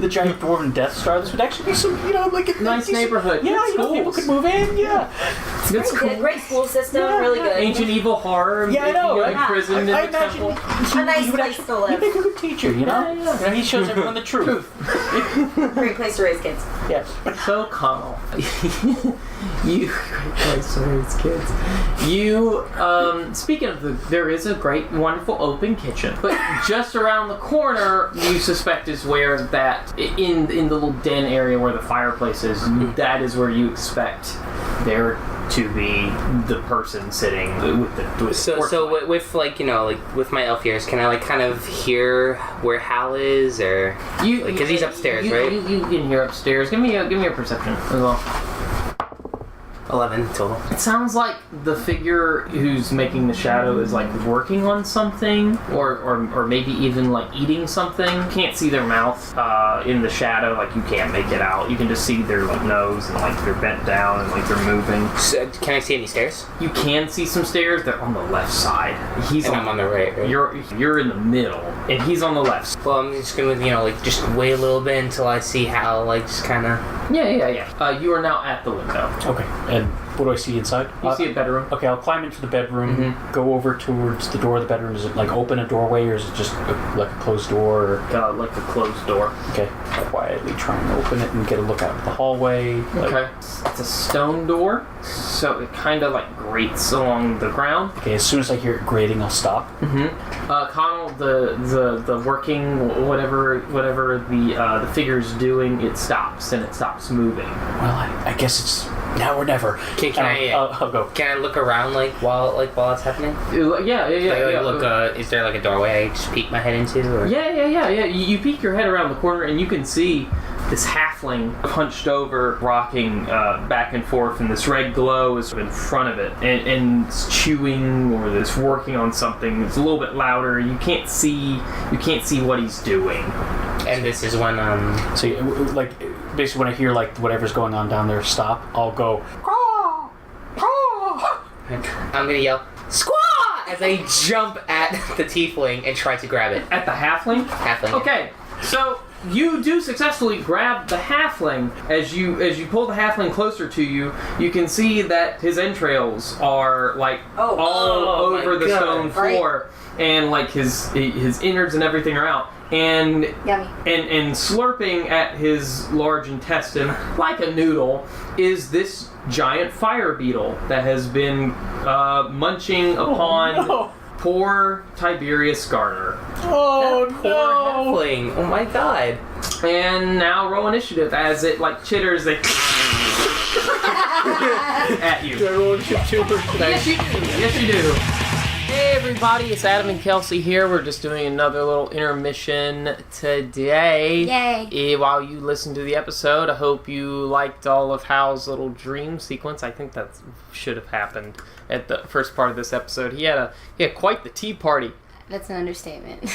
Speaker 4: giant dwarven Death Star, this would actually be some, like a
Speaker 7: nice neighborhood.
Speaker 4: Yeah, people could move in. Yeah,
Speaker 7: it's cool.
Speaker 5: Great school system, really good.
Speaker 7: Ancient evil horror.
Speaker 4: Yeah, I know.
Speaker 7: Imprisoned in the temple.
Speaker 5: A nice place to live.
Speaker 4: He'd make a good teacher, you know? Yeah. He shows everyone the truth.
Speaker 5: Great place to raise kids.
Speaker 4: Yes.
Speaker 7: So, Conall, great place to raise kids. Speaking of there is a great, wonderful open kitchen, but just around the corner, you suspect is where that, in the little den area where the fireplace is, that is where you expect there to be the person sitting with the
Speaker 6: So with like with my elf ears, can I like kind of hear where Hal is, or because he's upstairs, right?
Speaker 7: You can hear upstairs. Give me a perception as well.
Speaker 6: 11 total.
Speaker 7: It sounds like the figure who's making the shadow is like working on something, or maybe even like eating something. Can't see their mouth in the shadow, like you can't make it out. You can just see their like nose and like they're bent down and like they're moving.
Speaker 6: So, can I see any stairs?
Speaker 7: You can see some stairs. They're on the left side.
Speaker 6: I'm on the right.
Speaker 7: You're in the middle, and he's on the left.
Speaker 6: Well, I'm just gonna just wait a little bit until I see Hal just kind of
Speaker 7: Yeah. You are now at the window.
Speaker 4: Okay. And what do I see inside?
Speaker 7: You see a bedroom.
Speaker 4: Okay, I'll climb into the bedroom, go over towards the door of the bedroom. Is it like open a doorway, or is it just like a closed door? Or...
Speaker 7: like a closed door.
Speaker 4: Okay. I'll quietly try and open it and get a look out of the hallway.
Speaker 7: Okay. It's a stone door, so it kind of like grates along the ground.
Speaker 4: Okay, as soon as I hear it grating, I'll stop.
Speaker 7: Conall, the working whatever the figure's doing, it stops and it stops moving.
Speaker 4: Well, I guess it's now or never.
Speaker 6: I'll
Speaker 4: go.
Speaker 6: Can I look around while it's happening?
Speaker 7: Yeah.
Speaker 6: Look. Is there like a doorway I just peek my head into? Or?
Speaker 7: Yeah. You peek your head around the corner and you can see this halfling hunched over, rocking back and forth, and this red glow is in front of it, and it's chewing or it's working on something. It's a little bit louder. You can't see what he's doing.
Speaker 6: And this is when
Speaker 4: So like basically when I hear like whatever's going on down there stop, I'll go.
Speaker 6: I'm gonna yell squaw as I jump at the tiefling and try to grab it.
Speaker 7: At the halfling?
Speaker 6: Halfling.
Speaker 7: Okay, so you do successfully grab the halfling. As you pull the halfling closer to you, you can see that his entrails are like all over the stone floor, and like his innards and everything are out. And
Speaker 5: Yummy.
Speaker 7: and slurping at his large intestine like a noodle is this giant fire beetle that has been munching upon poor Tiberius Garner.
Speaker 6: Poor halfling. Oh my god.
Speaker 7: And now roll initiative as it like chitters at you.
Speaker 1: Do I roll initiative too?
Speaker 7: Yes, you do.
Speaker 1: Hey everybody, it's Adam and Kelsey here. We're just doing another little intermission today.
Speaker 3: Yay.
Speaker 1: While you listen to the episode, I hope you liked all of Hal's little dream sequence. I think that should have happened at the first part of this episode. He had quite the tea party.
Speaker 3: That's an understatement.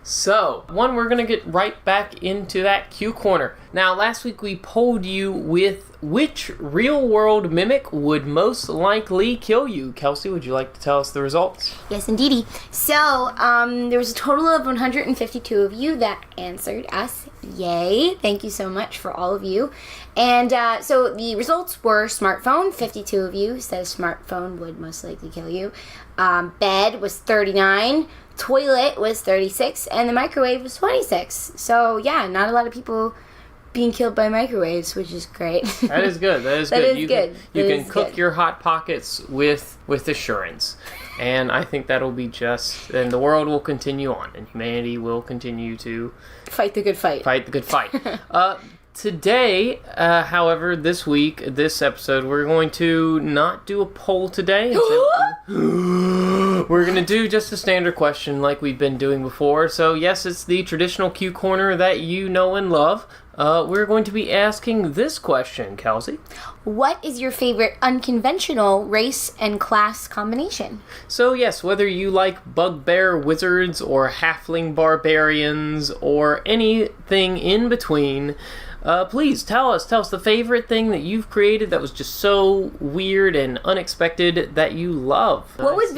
Speaker 1: So, we're going to get right back into that Q corner. Now, last week we polled you with which real-world mimic would most likely kill you. Kelsey, would you like to tell us the results?
Speaker 3: Yes, indeedy. So, there was a total of 152 of you that answered us. Yay. Thank you so much for all of you. And so the results were smartphone. 52 of you said smartphone would most likely kill you. Bed was 39. Toilet was 36. And the microwave was 26. So, yeah, not a lot of people being killed by microwaves, which is great.
Speaker 1: That is good. That is
Speaker 3: That
Speaker 1: good.
Speaker 3: is good.
Speaker 1: You
Speaker 3: That
Speaker 1: can
Speaker 3: is
Speaker 1: cook
Speaker 3: good.
Speaker 1: your Hot Pockets with assurance. And I think that'll be and the world will continue on, and humanity will continue to
Speaker 3: Fight the good fight.
Speaker 1: fight the good fight. Today, however, this episode, we're going to not do a poll today. We're going to do just a standard question like we've been doing before. So, yes, it's the traditional Q corner that you know and love. We're going to be asking this question, Kelsey.
Speaker 3: What is your favorite unconventional race and class combination?
Speaker 1: So yes, whether you like bugbear wizards or halfling barbarians or anything in between, please tell us the favorite thing that you've created that was just so weird and unexpected that you love.
Speaker 3: What would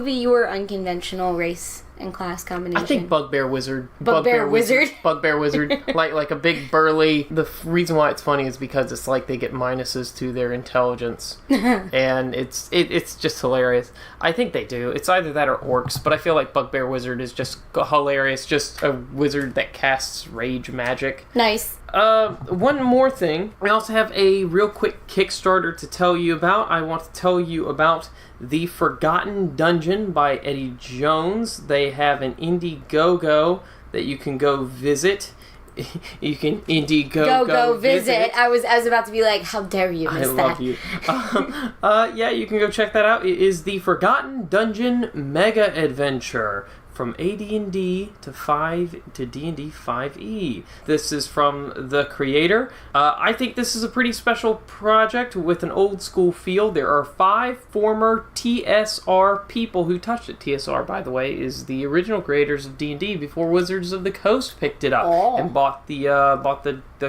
Speaker 3: be your unconventional race and class combination?
Speaker 1: I think bugbear wizard.
Speaker 3: Bugbear wizard?
Speaker 1: Bugbear wizard. like a big burly. The reason why it's funny is because it's like they get minuses to their intelligence, and it's just hilarious. I think they do. It's either that or orcs, but I feel like bugbear wizard is just hilarious. Just a wizard that casts rage magic.
Speaker 3: Nice.
Speaker 1: One more thing. I also have a real quick Kickstarter to tell you about. I want to tell you about The Forgotten Dungeon by Eddie Jones. They have an Indiegogo that you can go visit. You can go
Speaker 3: visit. I was about to be like, how dare you miss that?
Speaker 1: I love you. Yeah, you can go check that out. It is The Forgotten Dungeon Mega Adventure. From AD&D to D&D 5e. This is from the creator. I think this is a pretty special project with an old school feel. There are 5 former TSR people who touched it. TSR, by the way, is the original creators of D&D before Wizards of the Coast picked it up and bought the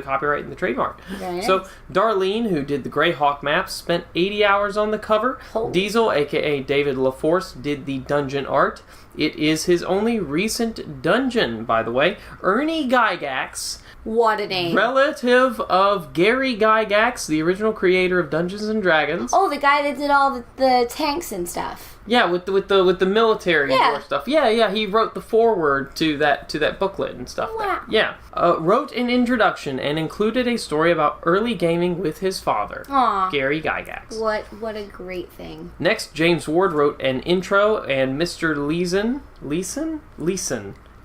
Speaker 1: copyright and the trademark.
Speaker 3: Nice.
Speaker 1: So Darlene, who did the Greyhawk maps, spent 80 hours on the cover. Diesel, aka David LaForce, did the dungeon art. It is his only recent dungeon, by the way. Ernie Gygax
Speaker 3: What a name.
Speaker 7: Relative of Gary Gygax, the original creator of Dungeons and Dragons.
Speaker 3: Oh, the guy that did all the tanks and stuff.
Speaker 7: Yeah, with the military war stuff. Yeah, he wrote the foreword to that booklet and stuff.
Speaker 3: Wow.
Speaker 7: Yeah. Wrote an introduction and included a story about early gaming with his father,
Speaker 3: Aw.
Speaker 7: Gary Gygax.
Speaker 3: What a great thing.
Speaker 7: Next, James Ward wrote an intro, and Mr. Leeson, Leason,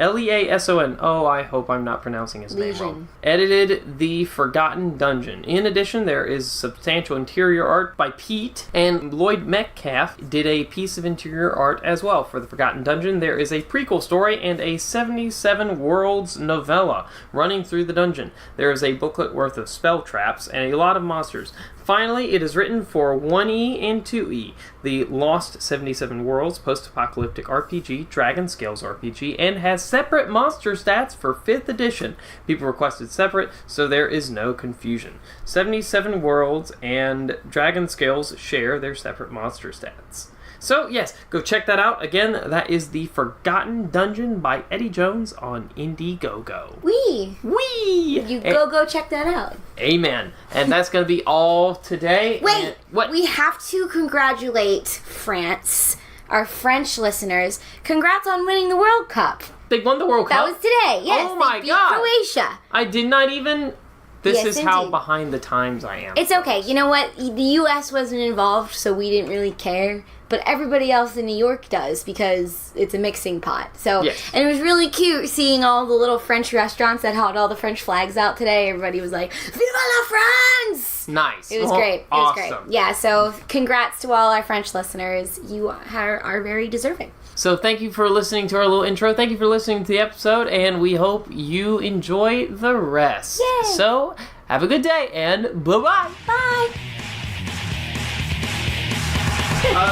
Speaker 7: oh, I hope I'm not pronouncing his name wrong, edited The Forgotten Dungeon. In addition, there is substantial interior art by Pete, and Lloyd Metcalf did a piece of interior art as well for The Forgotten Dungeon. There is a prequel story and a 77 Worlds novella running through the dungeon. There is a booklet worth of spell traps and a lot of monsters. Finally, it is written for 1E and 2E, the Lost 77 Worlds post-apocalyptic RPG, Dragon Scales RPG, and has separate monster stats for 5th edition. People requested separate, so there is no confusion. 77 Worlds and Dragon Scales share their separate monster stats. So, yes, go check that out. Again, that is The Forgotten Dungeon by Eddie Jones on Indiegogo.
Speaker 3: Wee! You go check that out.
Speaker 7: Amen. And that's going to be all today.
Speaker 3: Wait!
Speaker 7: And what?
Speaker 3: We have to congratulate France, our French listeners. Congrats on winning the World Cup.
Speaker 7: They won the World Cup?
Speaker 3: That was today, yes.
Speaker 7: Oh my
Speaker 3: they beat
Speaker 7: God.
Speaker 3: Croatia.
Speaker 7: I did not even... This
Speaker 3: Yes,
Speaker 7: is how
Speaker 3: indeed.
Speaker 7: behind the times I am.
Speaker 3: It's okay. You know what? The U.S. wasn't involved, so we didn't really care. But everybody else in New York does because it's a mixing pot. So,
Speaker 7: Yes.
Speaker 3: And it was really cute seeing all the little French restaurants that had all the French flags out today. Everybody was like, "Viva la France!"
Speaker 7: Nice.
Speaker 3: It was great. It was great.
Speaker 7: Awesome.
Speaker 3: Yeah. So, congrats to all our French listeners. You are very deserving.
Speaker 7: So thank you for listening to our little intro. Thank you for listening to the episode, and we hope you enjoy the rest.
Speaker 3: Yay.
Speaker 7: So have a good day, and bye-bye.
Speaker 3: Bye.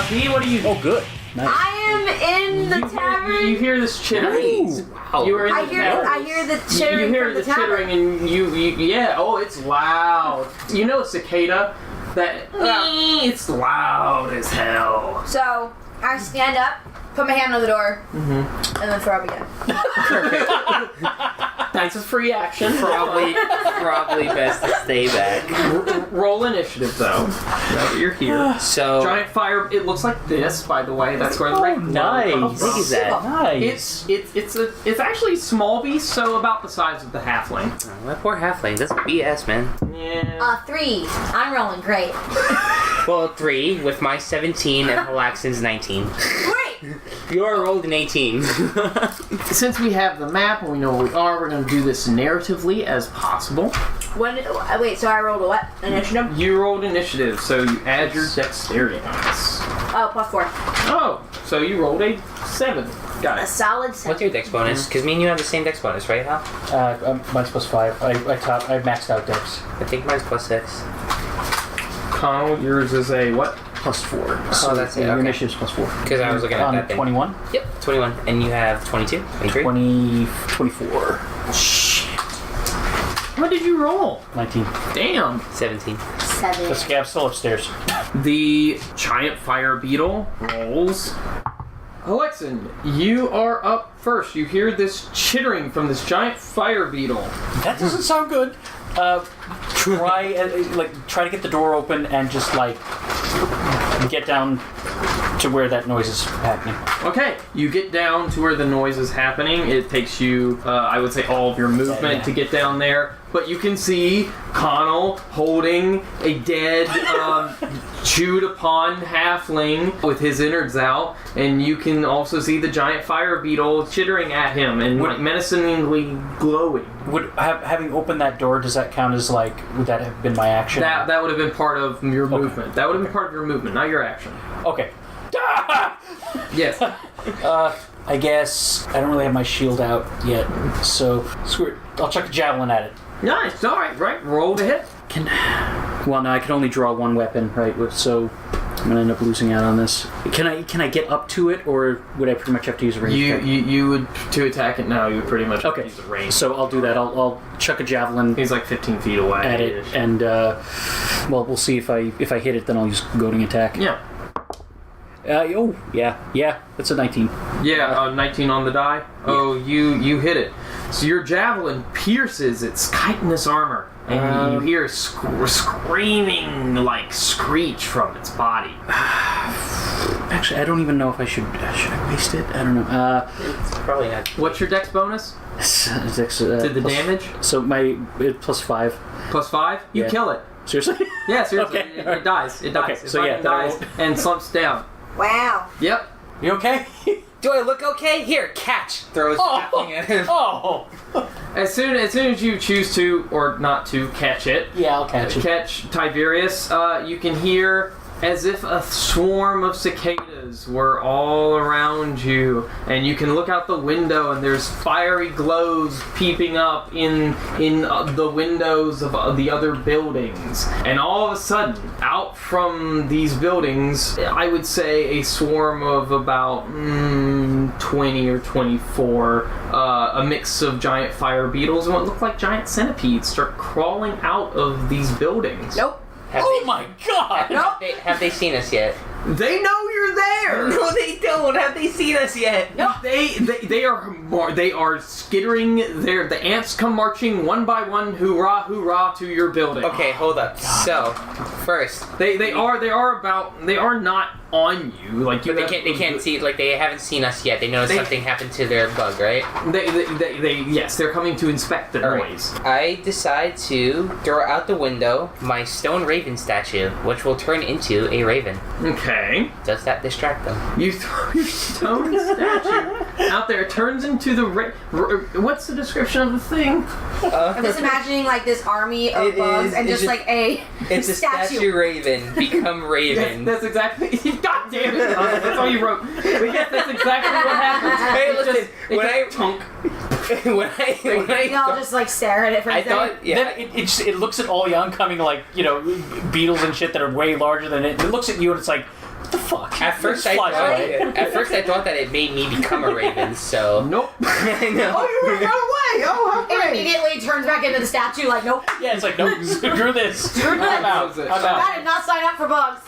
Speaker 7: B, what are you...
Speaker 4: Oh, good. Nice.
Speaker 5: I am in the tavern.
Speaker 7: You hear this chittering.
Speaker 6: Wow.
Speaker 7: You were in
Speaker 5: I
Speaker 7: the
Speaker 5: hear
Speaker 7: tavern.
Speaker 5: the chittering
Speaker 7: You hear
Speaker 5: from
Speaker 7: the
Speaker 5: the tavern.
Speaker 7: chittering, and yeah, oh, it's loud. You know cicada? That... it's loud as hell.
Speaker 5: So I stand up, put my hand on the door, and then throw up again.
Speaker 7: That's a free action.
Speaker 6: Probably best to stay back.
Speaker 7: Roll initiative, though. Now that you're here.
Speaker 6: So,
Speaker 7: Giant fire. It looks like this, by the way. That's where the right
Speaker 4: nice.
Speaker 7: comes
Speaker 6: how big
Speaker 7: from.
Speaker 6: is that?
Speaker 4: Nice.
Speaker 7: It's actually a small beast, so about the size of the halfling.
Speaker 6: Oh, my poor halfling. That's BS, man.
Speaker 7: Yeah.
Speaker 5: 3. I'm rolling great.
Speaker 6: Well, 3 with my 17 and Halexan's 19.
Speaker 5: Great.
Speaker 6: You are rolled an 18.
Speaker 7: Since we have the map and we know where we are, we're going to do this narratively as possible.
Speaker 5: Wait, so I rolled a what? Initiative?
Speaker 7: You rolled initiative, so you add your dexterity bonus.
Speaker 5: Oh, +4.
Speaker 7: Oh, so you rolled a 7. Got
Speaker 5: A
Speaker 7: it.
Speaker 5: solid 7.
Speaker 6: What's your dex bonus? Because me and you have the same dex bonus, right, Hal?
Speaker 4: Mine's +5. I maxed out dex.
Speaker 6: I think mine's +6.
Speaker 7: Conall, yours is a what?
Speaker 4: +4.
Speaker 6: Oh, that's it.
Speaker 4: Your
Speaker 6: Okay.
Speaker 4: initiative's +4.
Speaker 6: Because I was looking at that thing.
Speaker 4: 21?
Speaker 6: Yep, 21. And you have 22? 23?
Speaker 4: 24.
Speaker 7: What did you roll?
Speaker 4: 19.
Speaker 7: Damn.
Speaker 6: 17.
Speaker 5: 7.
Speaker 4: Let's get still upstairs.
Speaker 7: The giant fire beetle rolls. Halexan, you are up first. You hear this chittering from this giant fire beetle.
Speaker 4: That doesn't sound good. Try to get the door open and just get down to where that noise is happening.
Speaker 7: Okay, you get down to where the noise is happening. It takes you, I would say, all of your movement to get down there. But you can see Conall holding a dead, chewed upon halfling with his innards out. And you can also see the giant fire beetle chittering at him and menacingly glowing.
Speaker 4: Would having opened that door, does that count as would that have been my action?
Speaker 7: That would have been part of your movement. That would have been part of your movement, not your action.
Speaker 4: Okay.
Speaker 7: Yes.
Speaker 4: I guess I don't really have my shield out yet, so screw it. I'll chuck a javelin at it.
Speaker 7: Nice. All right. Roll to hit.
Speaker 4: Well, no, I can only draw one weapon, right? So I'm gonna end up losing out on this. Can I get up to it, or would I pretty much have to use a range attack?
Speaker 7: You would, to attack it now, you would pretty much have to
Speaker 4: Okay.
Speaker 7: use a range.
Speaker 4: So I'll do that. I'll chuck a javelin
Speaker 7: He's like 15 feet away.
Speaker 4: at it, and we'll see if I hit it. Then I'll use goading attack.
Speaker 7: Yeah.
Speaker 4: Yeah, that's a 19.
Speaker 7: Yeah, 19 on the die. Oh, you hit it. So your javelin pierces its chitinous armor, and you hear a screaming like screech from its body.
Speaker 4: Actually, I don't even know if I should I waste it? I don't know.
Speaker 6: It's probably not.
Speaker 7: What's your dex bonus to the damage?
Speaker 4: So my +5.
Speaker 7: +5? You kill it.
Speaker 4: Seriously?
Speaker 7: Yeah, seriously.
Speaker 4: Okay,
Speaker 7: It dies. It dies.
Speaker 4: Okay,
Speaker 7: It
Speaker 4: so yeah,
Speaker 7: fucking dies and slumps down.
Speaker 5: Wow.
Speaker 7: Yep.
Speaker 4: You okay?
Speaker 6: Do I look okay? Here, catch. Throws something at him.
Speaker 4: Oh!
Speaker 7: As soon as you choose to or not to catch it,
Speaker 4: Yeah, I'll catch it.
Speaker 7: catch Tiberius, you can hear as if a swarm of cicadas were all around you, and you can look out the window and there's fiery glows peeping up in the windows of the other buildings, and all of a sudden out from these buildings I would say a swarm of about 20 or 24 a mix of giant fire beetles and what look like giant centipedes start crawling out of these buildings.
Speaker 5: Nope.
Speaker 4: My God!
Speaker 6: Have they seen us yet?
Speaker 7: They know you're there.
Speaker 6: No, they don't. Have they seen us yet?
Speaker 7: No, they are skittering. The ants come marching one by one, hoorah, hoorah, to your building.
Speaker 6: Okay, hold up. So, first,
Speaker 7: They are not on you. Like you.
Speaker 6: but they can't see. Like they haven't seen us yet. They know something happened to their bug, right?
Speaker 7: Yes, they're coming to inspect the noise.
Speaker 6: I decide to throw out the window my stone raven statue, which will turn into a raven.
Speaker 7: Okay.
Speaker 6: Does that distract them?
Speaker 7: You throw your stone statue out there. It turns into the what's the description of the thing?
Speaker 5: I'm just imagining like this army of bugs and just like a
Speaker 6: It's a statue raven. Become raven.
Speaker 7: That's exactly. God damn it! That's all you wrote. But yes, that's exactly what happens.
Speaker 6: Hey, listen.
Speaker 7: Tunk.
Speaker 5: they all just like stare at it for a
Speaker 6: I
Speaker 5: second.
Speaker 6: thought, yeah.
Speaker 4: Then it looks at all the oncoming, like, beetles and shit that are way larger than it. It looks at you and it's like, what the fuck?
Speaker 6: At first I thought that it made me become a raven. So
Speaker 7: Nope.
Speaker 6: I know.
Speaker 7: Oh, you went right away. Oh, how
Speaker 5: It
Speaker 7: great.
Speaker 5: immediately turns back into the statue like, nope.
Speaker 4: Yeah, it's like, nope, screw this. I'm out. I'm out.
Speaker 5: I did not sign up for bugs.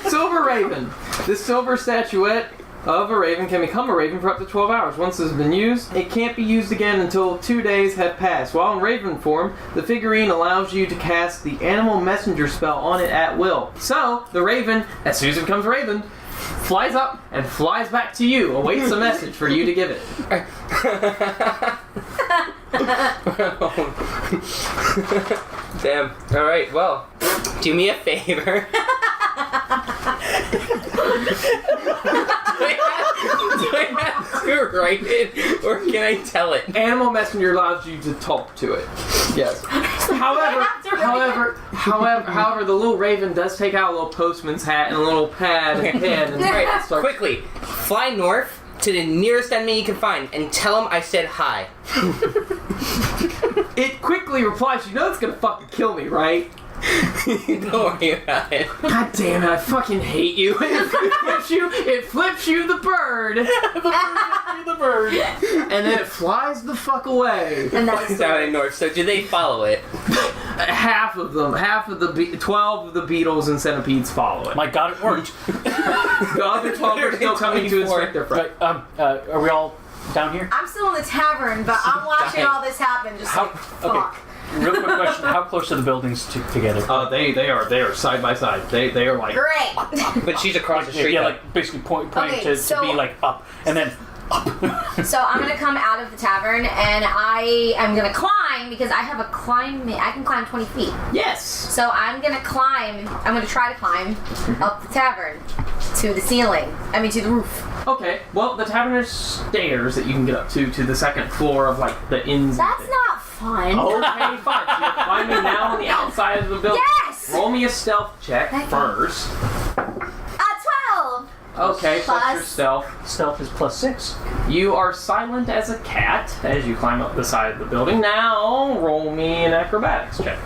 Speaker 7: Silver Raven. This silver statuette of a raven can become a raven for up to 12 hours. Once it has been used, it can't be used again until 2 days have passed. While in raven form, the figurine allows you to cast the animal messenger spell on it at will. So, the raven, as soon as it becomes raven, flies up and flies back to you, awaits a message for you to give it.
Speaker 6: Damn. Alright, well, do me a favor. Do I have to write it, or can I tell it?
Speaker 7: Animal messenger allows you to talk to it. Yes. However, the little raven does take out a little postman's hat and a little pad and pen and
Speaker 6: Alright,
Speaker 7: start.
Speaker 6: quickly, fly north to the nearest enemy you can find and tell him I said hi.
Speaker 7: It quickly replies, "You know it's gonna fucking kill me, right?"
Speaker 6: Don't worry about it.
Speaker 7: God damn it! I fucking hate you. It flips you the bird.
Speaker 4: The bird.
Speaker 7: And then it flies the fuck away.
Speaker 5: And that's
Speaker 6: Down in north. So do they follow it?
Speaker 7: Half of them, 12 of the beetles and centipedes follow it.
Speaker 4: My God, it worked.
Speaker 7: The other 12 are still coming to inspect their friend.
Speaker 4: Right, are we all down here?
Speaker 5: I'm still in the tavern, but I'm watching all this happen. Just like, fuck.
Speaker 4: Real quick question: how close are the buildings together?
Speaker 7: They are side by side. They are like.
Speaker 5: Great.
Speaker 6: But she's across the street.
Speaker 4: Yeah,
Speaker 6: though.
Speaker 4: like basically pointing
Speaker 5: Okay,
Speaker 4: to be like up, and then up.
Speaker 5: So I'm gonna come out of the tavern and I am gonna climb because I have a climb. I can climb 20 feet.
Speaker 7: Yes.
Speaker 5: So I'm gonna climb. I'm gonna try to climb up the tavern to the ceiling. I mean to the roof.
Speaker 7: Okay. Well, the tavern has stairs that you can get up to the second floor of like the inns.
Speaker 5: That's not fun.
Speaker 7: Okay, fine. So you're climbing now on the outside of the building.
Speaker 5: Yes.
Speaker 7: Roll me a stealth check first.
Speaker 5: 12.
Speaker 7: Okay, plus your
Speaker 5: Plus-
Speaker 7: stealth.
Speaker 4: Stealth is +6.
Speaker 7: You are silent as a cat as you climb up the side of the building. Now, roll me an acrobatics check.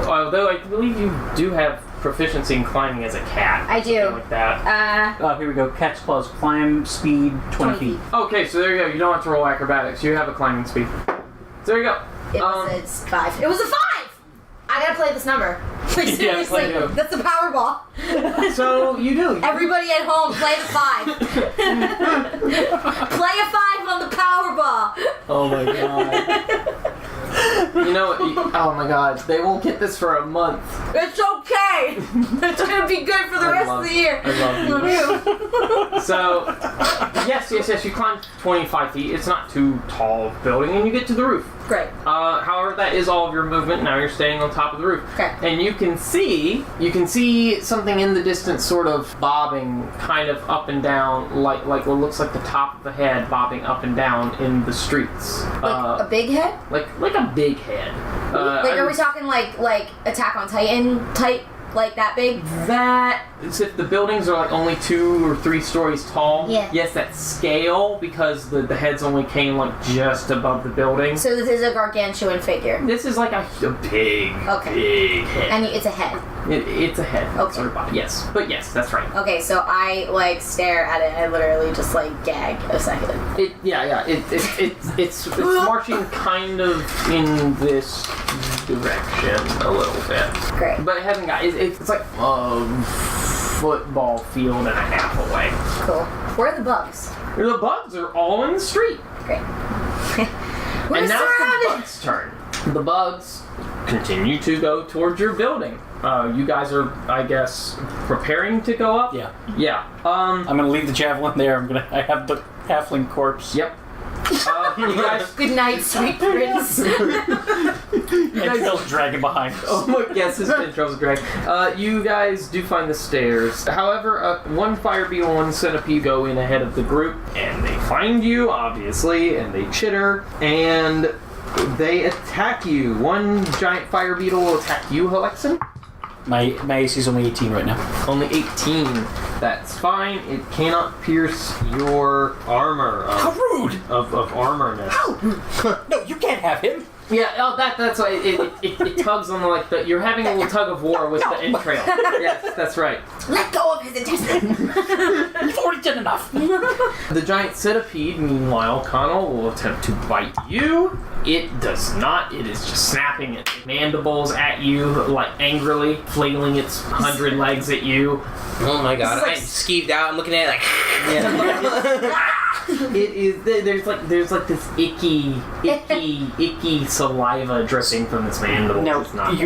Speaker 7: Although I believe you do have proficiency in climbing as a cat.
Speaker 5: I do.
Speaker 7: Something like that.
Speaker 4: Here we go. Cat's claws. Climb speed 20 feet.
Speaker 7: Okay, so there you go. You don't have to roll acrobatics. You have a climbing speed. So there you go.
Speaker 5: It's 5. It was a 5! I gotta play this number. Like, seriously,
Speaker 7: play it.
Speaker 5: that's the Powerball.
Speaker 7: So you do.
Speaker 5: Everybody at home, play the 5. Play a 5, on the power bar.
Speaker 7: Oh my god. You know, oh my god, they won't get this for a month.
Speaker 5: It's okay. It's gonna be good for the rest of the year.
Speaker 7: I love you. So, yes, you climb 25 feet. It's not too tall of a building, and you get to the roof.
Speaker 5: Great.
Speaker 7: However, that is all of your movement. Now you're staying on top of the roof.
Speaker 5: Okay.
Speaker 7: And you can see something in the distance sort of bobbing kind of up and down, like what looks like the top of the head bobbing up and down in the streets.
Speaker 5: Like a big head?
Speaker 7: Like a big head.
Speaker 5: Are we talking like Attack on Titan type? Like that big?
Speaker 7: That is if the buildings are like only 2 or 3 stories tall.
Speaker 5: Yeah.
Speaker 7: Yes, that scale because the heads only came like just above the building.
Speaker 5: So this is a gargantuan figure.
Speaker 7: This is like a big head.
Speaker 5: And it's a head.
Speaker 7: It's a head.
Speaker 5: Okay.
Speaker 7: Sort of body. Yes, but yes, that's right.
Speaker 5: Okay, so I like stare at it and I literally just like gag a second.
Speaker 7: It's marching kind of in this direction a little bit.
Speaker 5: Great.
Speaker 7: But it hasn't got. It's like a football field and a half away.
Speaker 5: Cool. Where are the bugs?
Speaker 7: The bugs are all in the street.
Speaker 5: Great. We're
Speaker 7: And now it's the
Speaker 5: surrounded.
Speaker 7: bugs' turn. The bugs continue to go towards your building. You guys are, I guess, preparing to go up?
Speaker 4: Yeah.
Speaker 7: Yeah.
Speaker 4: I'm gonna leave the javelin there. I have the halfling corpse.
Speaker 7: Yep. You guys...
Speaker 5: Good night, sweet prince.
Speaker 4: And Phil's dragging behind us.
Speaker 7: Oh my, yes, his intros drag. You guys do find the stairs. However, one fire beetle and one centipede go in ahead of the group, and they find you, obviously, and they chitter, and they attack you. One giant fire beetle will attack you, Halexan.
Speaker 4: My AC is only 18 right now.
Speaker 7: Only 18. That's fine. It cannot pierce your armor.
Speaker 4: How rude!
Speaker 7: Of armorness.
Speaker 4: How rude! No, you can't have him.
Speaker 7: Yeah, that's why it tugs on the you're having a little tug of war with the entrail. Yes, that's right.
Speaker 5: Let go of his intestine.
Speaker 4: You've already done enough.
Speaker 7: The giant centipede, meanwhile, Conall will attempt to bite you. It does not. It is just snapping its mandibles at you, like angrily, flailing its 100 legs at you.
Speaker 6: Oh my god, I'm skeeved out. I'm looking at it like...
Speaker 7: Yeah. It is. There's like this icky saliva dripping from its mandibles.
Speaker 4: Now,
Speaker 7: It's not.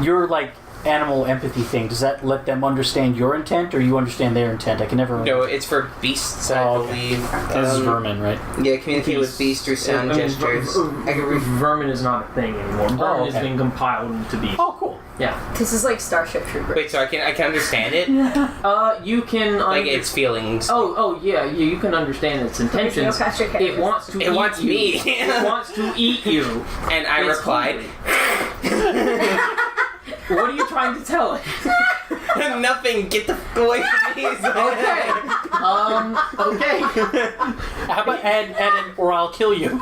Speaker 4: your like animal empathy thing, does that let them understand your intent, or you understand their intent? I can never remember.
Speaker 6: No, it's for beasts, I believe.
Speaker 4: This is vermin, right?
Speaker 6: Yeah, communicate with beasts through sound gestures.
Speaker 7: Vermin is not a thing anymore. Vermin
Speaker 4: okay.
Speaker 7: has been compiled into beast.
Speaker 4: Oh, cool.
Speaker 7: Yeah.
Speaker 5: This is like Starship Troopers.
Speaker 6: Wait, so I can understand it?
Speaker 7: You can.
Speaker 6: Like its feelings.
Speaker 7: Oh yeah. You can understand its intentions.
Speaker 5: Go past your
Speaker 7: It wants to.
Speaker 6: It wants me.
Speaker 7: It wants to eat you.
Speaker 6: And I
Speaker 7: It's
Speaker 6: replied,
Speaker 7: What are you trying to tell it?
Speaker 6: nothing, get the f*** away from me.
Speaker 7: Okay. Okay.
Speaker 4: How about add in, or I'll kill you?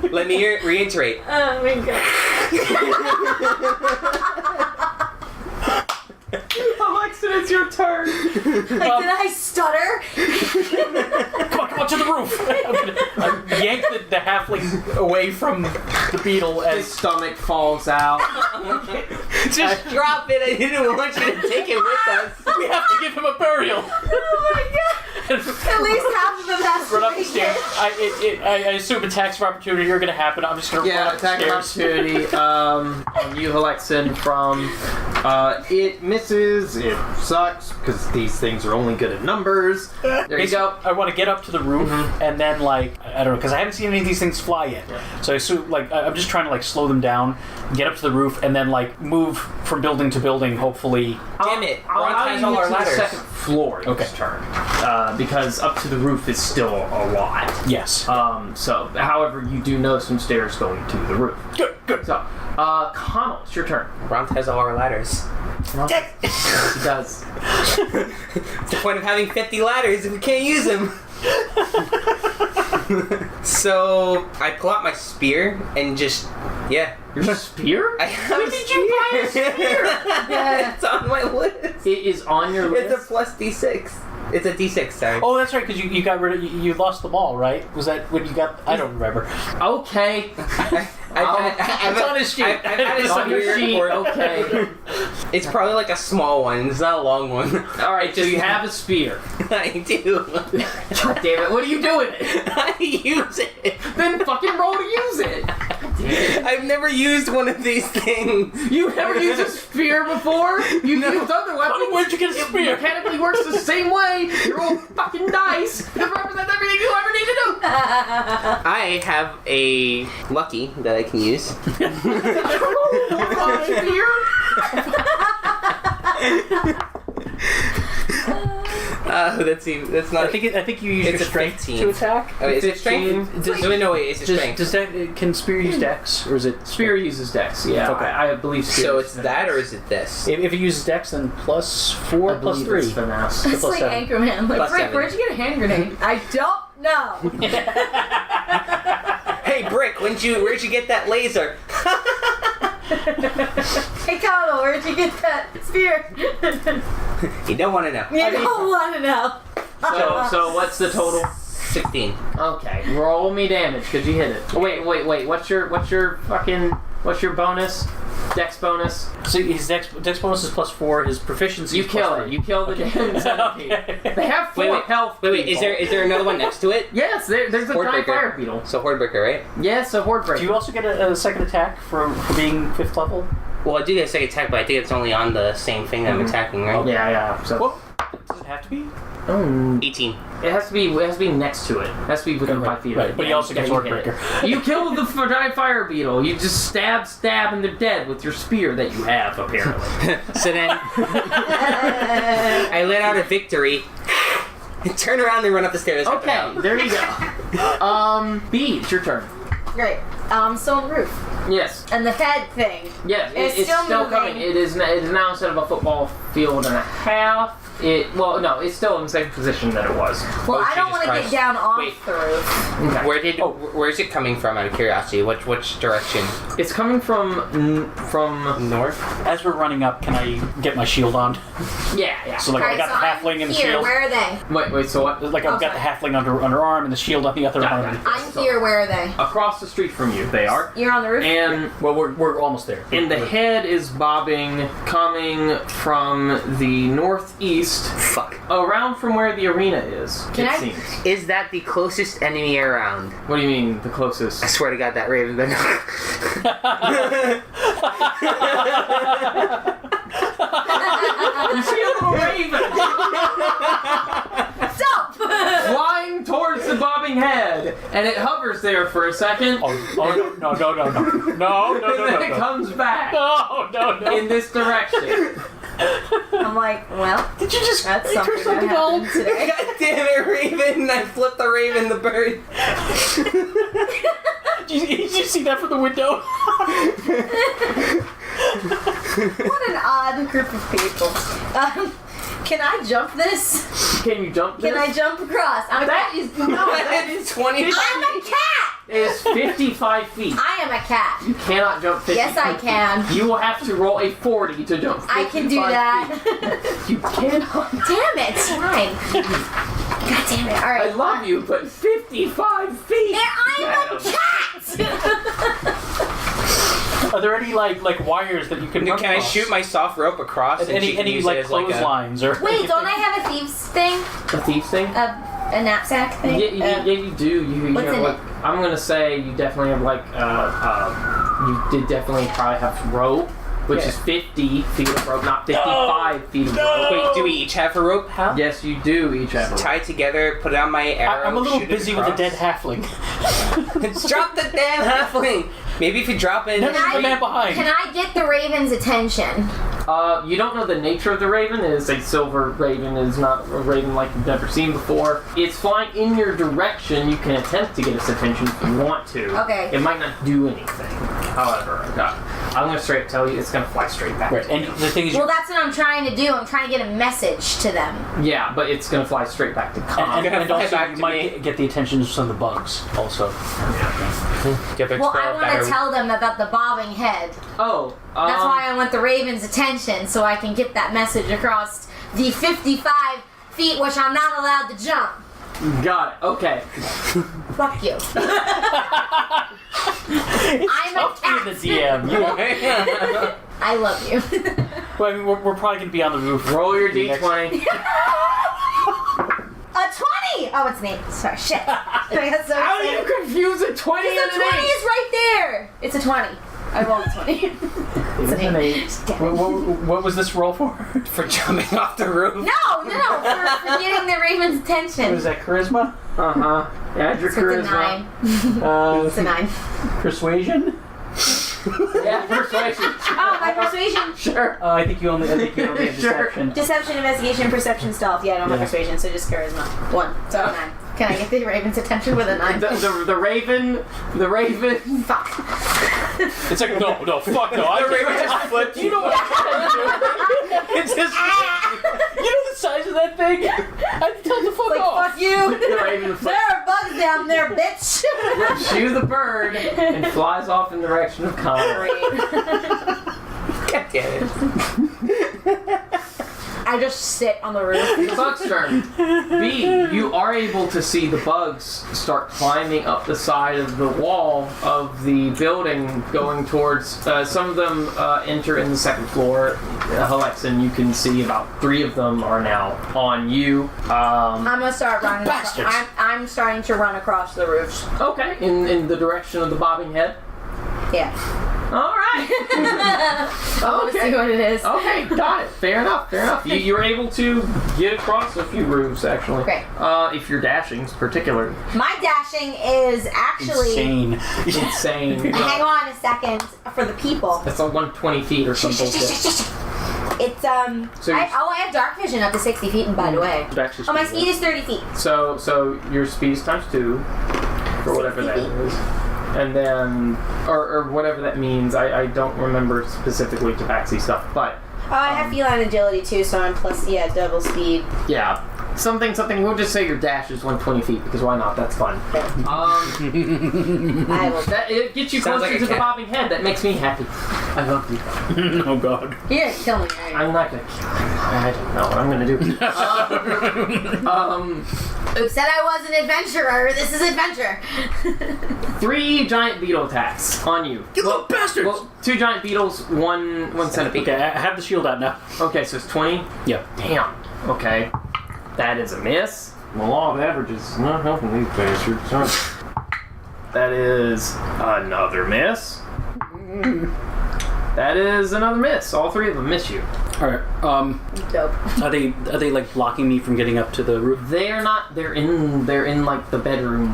Speaker 6: Let me reiterate.
Speaker 5: Oh my god.
Speaker 7: Alexa, it's your turn.
Speaker 5: Did I stutter?
Speaker 4: Come on, to the roof! I yank the halfling away from the beetle
Speaker 7: His
Speaker 4: as...
Speaker 7: stomach falls out.
Speaker 6: Just drop it. I didn't want you to take it with us.
Speaker 4: We have to give him a burial!
Speaker 5: Oh my god. At least half of them has to
Speaker 4: Run up the
Speaker 5: be
Speaker 4: stairs. I assume attacks of opportunity are going to happen. I'm just going to run up the
Speaker 7: attack of
Speaker 4: stairs.
Speaker 7: opportunity on you, Halexan, from it misses. It sucks because these things are only good at numbers. There you go.
Speaker 4: I want to get up to the roof and then I don't know, because I haven't seen any of these things fly yet.
Speaker 7: Yeah.
Speaker 4: So I assume I'm just trying to slow them down, get up to the roof, and then move from building to building. Hopefully,
Speaker 6: Damn it.
Speaker 7: I'll
Speaker 6: Ron
Speaker 7: allow
Speaker 6: has
Speaker 7: you
Speaker 6: all
Speaker 7: to
Speaker 6: our
Speaker 7: get to the
Speaker 6: ladders.
Speaker 7: second floor this turn because up to the roof is still a lot.
Speaker 4: yes.
Speaker 7: So, however, you do know some stairs going to the roof.
Speaker 4: Good.
Speaker 7: So, Conall, it's your turn.
Speaker 6: Ron has all our ladders.
Speaker 7: He does.
Speaker 6: What's the point of having 50 ladders if we can't use them? So I pull out my spear and just,
Speaker 7: Your spear?
Speaker 6: I have
Speaker 7: When did you buy a spear?
Speaker 6: It's on my list.
Speaker 7: It is on your list.
Speaker 6: It's a plus D6. It's a D6, sorry.
Speaker 4: Oh, that's right, because you got rid of... You lost them all, right? Was that when you got... I don't remember.
Speaker 7: Okay.
Speaker 4: It's on his sheet.
Speaker 6: I've had it
Speaker 7: On your
Speaker 6: weird
Speaker 7: sheet,
Speaker 6: report.
Speaker 7: okay.
Speaker 6: It's probably like a small one. It's not a long one.
Speaker 7: Alright, so you have a spear.
Speaker 6: I do.
Speaker 7: God damn it, what are you doing?
Speaker 6: I use it.
Speaker 7: Then fucking roll to use it.
Speaker 6: I've never used one of these things.
Speaker 7: You've never used a spear before? You've used other weapons?
Speaker 4: Where'd you get a
Speaker 7: It
Speaker 4: spear?
Speaker 7: mechanically works the same way. You roll fucking dice that represent everything you ever need to do.
Speaker 6: I have a lucky that I can use. Let's see. That's not.
Speaker 4: I think you use
Speaker 6: It's
Speaker 4: your
Speaker 6: a
Speaker 4: strength
Speaker 6: 15.
Speaker 4: to attack.
Speaker 6: Oh, is it
Speaker 7: 15?
Speaker 6: strength? No, wait, it's a strength.
Speaker 4: Does that... Can spear use dex, or is it...
Speaker 7: Spear uses dex, yeah.
Speaker 4: Okay.
Speaker 7: I believe spear.
Speaker 6: So it's that, or is it this?
Speaker 4: If it uses dex, then +4,
Speaker 7: I believe
Speaker 4: +3.
Speaker 7: it's finesse.
Speaker 5: It's
Speaker 4: Plus
Speaker 5: like
Speaker 4: 7.
Speaker 5: Anchorman. Like,
Speaker 6: Plus
Speaker 5: Rick,
Speaker 6: 7.
Speaker 5: where'd you get a hand grenade? I don't know.
Speaker 6: Hey, Brick, where'd you get that laser?
Speaker 5: Hey, Conall, where'd you get that spear?
Speaker 6: You don't want to know.
Speaker 5: You don't want to know.
Speaker 7: So what's the total?
Speaker 6: 16.
Speaker 7: Okay, roll me damage because you hit it. Wait. What's your bonus? Dex bonus.
Speaker 4: So his dex bonus is +4. His proficiency
Speaker 7: You
Speaker 4: is
Speaker 7: kill
Speaker 4: +3.
Speaker 7: it. You kill the damn centipede. They have 4 health.
Speaker 6: Wait,
Speaker 7: people.
Speaker 6: is there another one next to it?
Speaker 7: Yes, there's a
Speaker 6: Horde
Speaker 7: giant
Speaker 6: breaker.
Speaker 7: fire beetle.
Speaker 6: So Hordebreaker, right?
Speaker 7: Yes, a horde breaker.
Speaker 4: Do you also get a second attack for being 5th level?
Speaker 6: Well, I do get a second attack, but I think it's only on the same thing I'm attacking, right?
Speaker 7: Yeah. So
Speaker 4: Well, does it have to be?
Speaker 6: 18.
Speaker 7: it has to be next to it. It has to be within 5 feet.
Speaker 4: Right, but you also get
Speaker 7: you hit
Speaker 4: Swordbreaker.
Speaker 7: it. You kill the giant fire beetle. You just stab, and they're dead with your spear that you have apparently.
Speaker 6: So then I let out a victory. Turn around and run up the stairs.
Speaker 7: Okay, there you go. B, it's your turn.
Speaker 5: Great. So on the roof.
Speaker 7: Yes.
Speaker 5: And the head thing.
Speaker 7: Yes,
Speaker 5: It's
Speaker 7: it's
Speaker 5: still
Speaker 7: still
Speaker 5: moving.
Speaker 7: coming. It is now instead of a football field and a half. It's still in the same position that it was.
Speaker 5: Well,
Speaker 6: Oh,
Speaker 5: I don't
Speaker 6: Jesus
Speaker 5: want to get
Speaker 6: Christ.
Speaker 5: down off
Speaker 6: Wait.
Speaker 5: the roof.
Speaker 7: Okay.
Speaker 6: Where's it coming from? Out of curiosity, which direction?
Speaker 7: It's coming from
Speaker 6: North.
Speaker 4: As we're running up, can I get my shield on?
Speaker 7: yeah.
Speaker 4: So like I
Speaker 5: Alright,
Speaker 4: got
Speaker 5: so
Speaker 4: the
Speaker 5: I'm
Speaker 4: halfling and the
Speaker 5: here.
Speaker 4: shield.
Speaker 5: Where are they?
Speaker 7: Wait. So what?
Speaker 4: Like I've got the halfling underarm and the shield on the other
Speaker 7: Got
Speaker 4: arm.
Speaker 7: it.
Speaker 5: I'm here. Where are they?
Speaker 7: Across the street from you, they are.
Speaker 5: You're on the roof.
Speaker 7: And
Speaker 4: Well, we're almost there.
Speaker 7: the head is bobbing, coming from the northeast,
Speaker 6: Fuck.
Speaker 7: around from where the arena is.
Speaker 5: Can
Speaker 7: it
Speaker 5: I-
Speaker 7: seems.
Speaker 6: Is that the closest enemy around?
Speaker 7: What do you mean the closest?
Speaker 6: I swear to God, that raven.
Speaker 7: You see a little raven
Speaker 5: Stop!
Speaker 7: flying towards the bobbing head, and it hovers there for a second.
Speaker 4: No.
Speaker 7: And then it comes back
Speaker 4: No.
Speaker 7: in this direction.
Speaker 5: I'm like, well,
Speaker 4: Did you just
Speaker 5: that's
Speaker 4: make her
Speaker 5: something that
Speaker 4: something
Speaker 5: happened today.
Speaker 6: God damn it, raven! I flipped the raven, the bird.
Speaker 4: Did you see that from the window?
Speaker 5: What an odd group of people. Can I jump this?
Speaker 7: Can you jump this?
Speaker 5: Can I jump across?
Speaker 7: That is
Speaker 6: 20.
Speaker 5: I'm a cat!
Speaker 7: is 55 feet.
Speaker 5: I am a cat.
Speaker 7: You cannot jump 55
Speaker 5: Yes, I can.
Speaker 7: You will have to roll a 40 to jump 55
Speaker 5: I can do that.
Speaker 7: feet. You cannot.
Speaker 5: Damn it! Fine. God damn it! All right.
Speaker 7: I love you, but 55 feet.
Speaker 5: And I'm a cat.
Speaker 4: Are there any like wires that you can? run
Speaker 6: Can I
Speaker 4: across?
Speaker 6: shoot my soft rope across? And she can
Speaker 4: Any
Speaker 6: use
Speaker 4: like
Speaker 6: it as like a...
Speaker 4: clotheslines or?
Speaker 5: Wait, don't I have a thieves thing?
Speaker 7: A thief thing?
Speaker 5: A knapsack thing?
Speaker 7: Yeah, you do. You
Speaker 5: what's
Speaker 7: have
Speaker 5: in
Speaker 7: like.
Speaker 5: it?
Speaker 7: I'm gonna say you definitely have like. You did definitely probably have rope, which
Speaker 5: Yeah.
Speaker 7: is 50 feet of rope, not 55 feet of rope.
Speaker 6: Wait, do we each have a rope?
Speaker 4: How?
Speaker 7: Yes, you do each have a rope.
Speaker 6: Tie it together, put it on my arrow.
Speaker 4: I'm a little
Speaker 6: shoot it
Speaker 4: busy with the
Speaker 6: across.
Speaker 4: dead halfling.
Speaker 6: Drop the damn halfling! Maybe if you drop it...
Speaker 4: No,
Speaker 5: Can
Speaker 4: the
Speaker 5: I-
Speaker 4: man behind.
Speaker 5: Can I get the raven's attention?
Speaker 7: You don't know the nature of the raven. It is a silver raven. It is not a raven like you've never seen before. It's flying in your direction. You can attempt to get its attention if you want to.
Speaker 5: Okay.
Speaker 7: It might not do anything. However, I'm going to straight tell you it's going to fly straight back.
Speaker 4: Right, and the thing is,
Speaker 5: Well, that's what I'm trying to do. I'm trying to get a message to them.
Speaker 7: Yeah, but it's going to fly straight back to Con.
Speaker 4: and
Speaker 6: fly
Speaker 4: also
Speaker 6: back
Speaker 4: you
Speaker 6: to
Speaker 4: might
Speaker 6: me.
Speaker 4: get the attention of some of the bugs also.
Speaker 5: Well, I want to tell them about the bobbing head.
Speaker 7: Oh,
Speaker 5: That's why I want the raven's attention, so I can get that message across the 55 feet, which I'm not allowed to jump.
Speaker 7: Got it. Okay.
Speaker 5: Fuck you. I'm a cat.
Speaker 4: The DM.
Speaker 5: I love you.
Speaker 4: Well, I mean, we're probably going to be on the roof.
Speaker 7: Roll your d20.
Speaker 5: A 20! Oh, it's an 8. Sorry, shit. I got so
Speaker 7: How do
Speaker 5: excited.
Speaker 7: you confuse a 20 and
Speaker 5: The 20
Speaker 7: an 8?
Speaker 5: is right there. It's a 20. I rolled a 20. It's an 8. Damn it.
Speaker 4: What was this roll for?
Speaker 6: For jumping off the roof.
Speaker 5: No, for getting the Raven's attention.
Speaker 4: What is that, charisma?
Speaker 7: Uh-huh. Add your
Speaker 5: So it's a
Speaker 7: charisma.
Speaker 5: 9. It's a 9.
Speaker 4: Persuasion?
Speaker 7: Yeah, persuasion.
Speaker 5: Oh, my persuasion.
Speaker 7: Sure.
Speaker 4: I think you only have deception.
Speaker 5: Deception, investigation, perception, stealth. Yeah, I don't have
Speaker 4: Yeah.
Speaker 5: persuasion, so just charisma. 1. So 9. Can I get the Raven's attention with a 9?
Speaker 7: The raven.
Speaker 5: Fuck.
Speaker 4: It's like, no, fuck no.
Speaker 6: The raven just flipped.
Speaker 4: You know what I'm trying to do? It's just, you know the size of that thing? I tell it to fuck
Speaker 5: Like,
Speaker 4: off.
Speaker 5: fuck you.
Speaker 7: The raven
Speaker 5: There are bugs down there, bitch.
Speaker 7: Shoe the bird and flies off in the direction of Conall.
Speaker 6: God damn it.
Speaker 5: I just sit on the roof.
Speaker 7: The bug's turn. B, you are able to see the bugs start climbing up the side of the wall of the building, going towards. Some of them enter in the second floor. Halexan, you can see about 3 of them are now on you.
Speaker 5: I'm gonna start running.
Speaker 4: Bastards.
Speaker 5: I'm starting to run across the roofs.
Speaker 7: Okay, in the direction of the bobbing head.
Speaker 5: Yeah.
Speaker 7: All right.
Speaker 5: I want to see what it is.
Speaker 7: Okay, got it. Fair enough. You're able to get across a few roofs, actually.
Speaker 5: Great.
Speaker 7: If you're dashing, particularly.
Speaker 5: My dashing is actually.
Speaker 7: Insane.
Speaker 5: Hang on a second for the people.
Speaker 7: That's like 120 feet or some bullshit.
Speaker 5: It's
Speaker 7: So you-
Speaker 5: I have dark vision up to 60 feet. By the way, oh, my speed is 30 feet.
Speaker 7: So your speed is times 2, or whatever that is. And then, or whatever that means. I don't remember specifically Tabaxi stuff, but
Speaker 5: Oh, I have feline agility too, so I'm plus double speed.
Speaker 7: yeah. Something. We'll just say your dash is 120 feet because why not? That's fun.
Speaker 5: I will.
Speaker 7: It gets you
Speaker 6: Sounds
Speaker 7: closer
Speaker 6: like a
Speaker 7: to the
Speaker 6: cat.
Speaker 7: bobbing head. That makes me happy. I love you.
Speaker 4: Oh god.
Speaker 5: You're gonna kill me. Right?
Speaker 7: I'm not gonna kill him. I don't know what I'm gonna do.
Speaker 5: Who said I was an adventurer? This is adventure.
Speaker 7: 3 giant beetle attacks on you.
Speaker 4: You little bastards!
Speaker 7: Well, 2 giant beetles, one centipede.
Speaker 4: Okay, I have the shield out now.
Speaker 7: Okay, so it's 20.
Speaker 4: Yeah.
Speaker 7: Damn. Okay. That is a miss. The law of averages is not helping these bastards. That is another miss. That is another miss. All 3 of them miss you.
Speaker 4: Alright,
Speaker 5: Dope.
Speaker 4: are they like blocking me from getting up to the roof?
Speaker 7: They are not. They're in like the bedroom.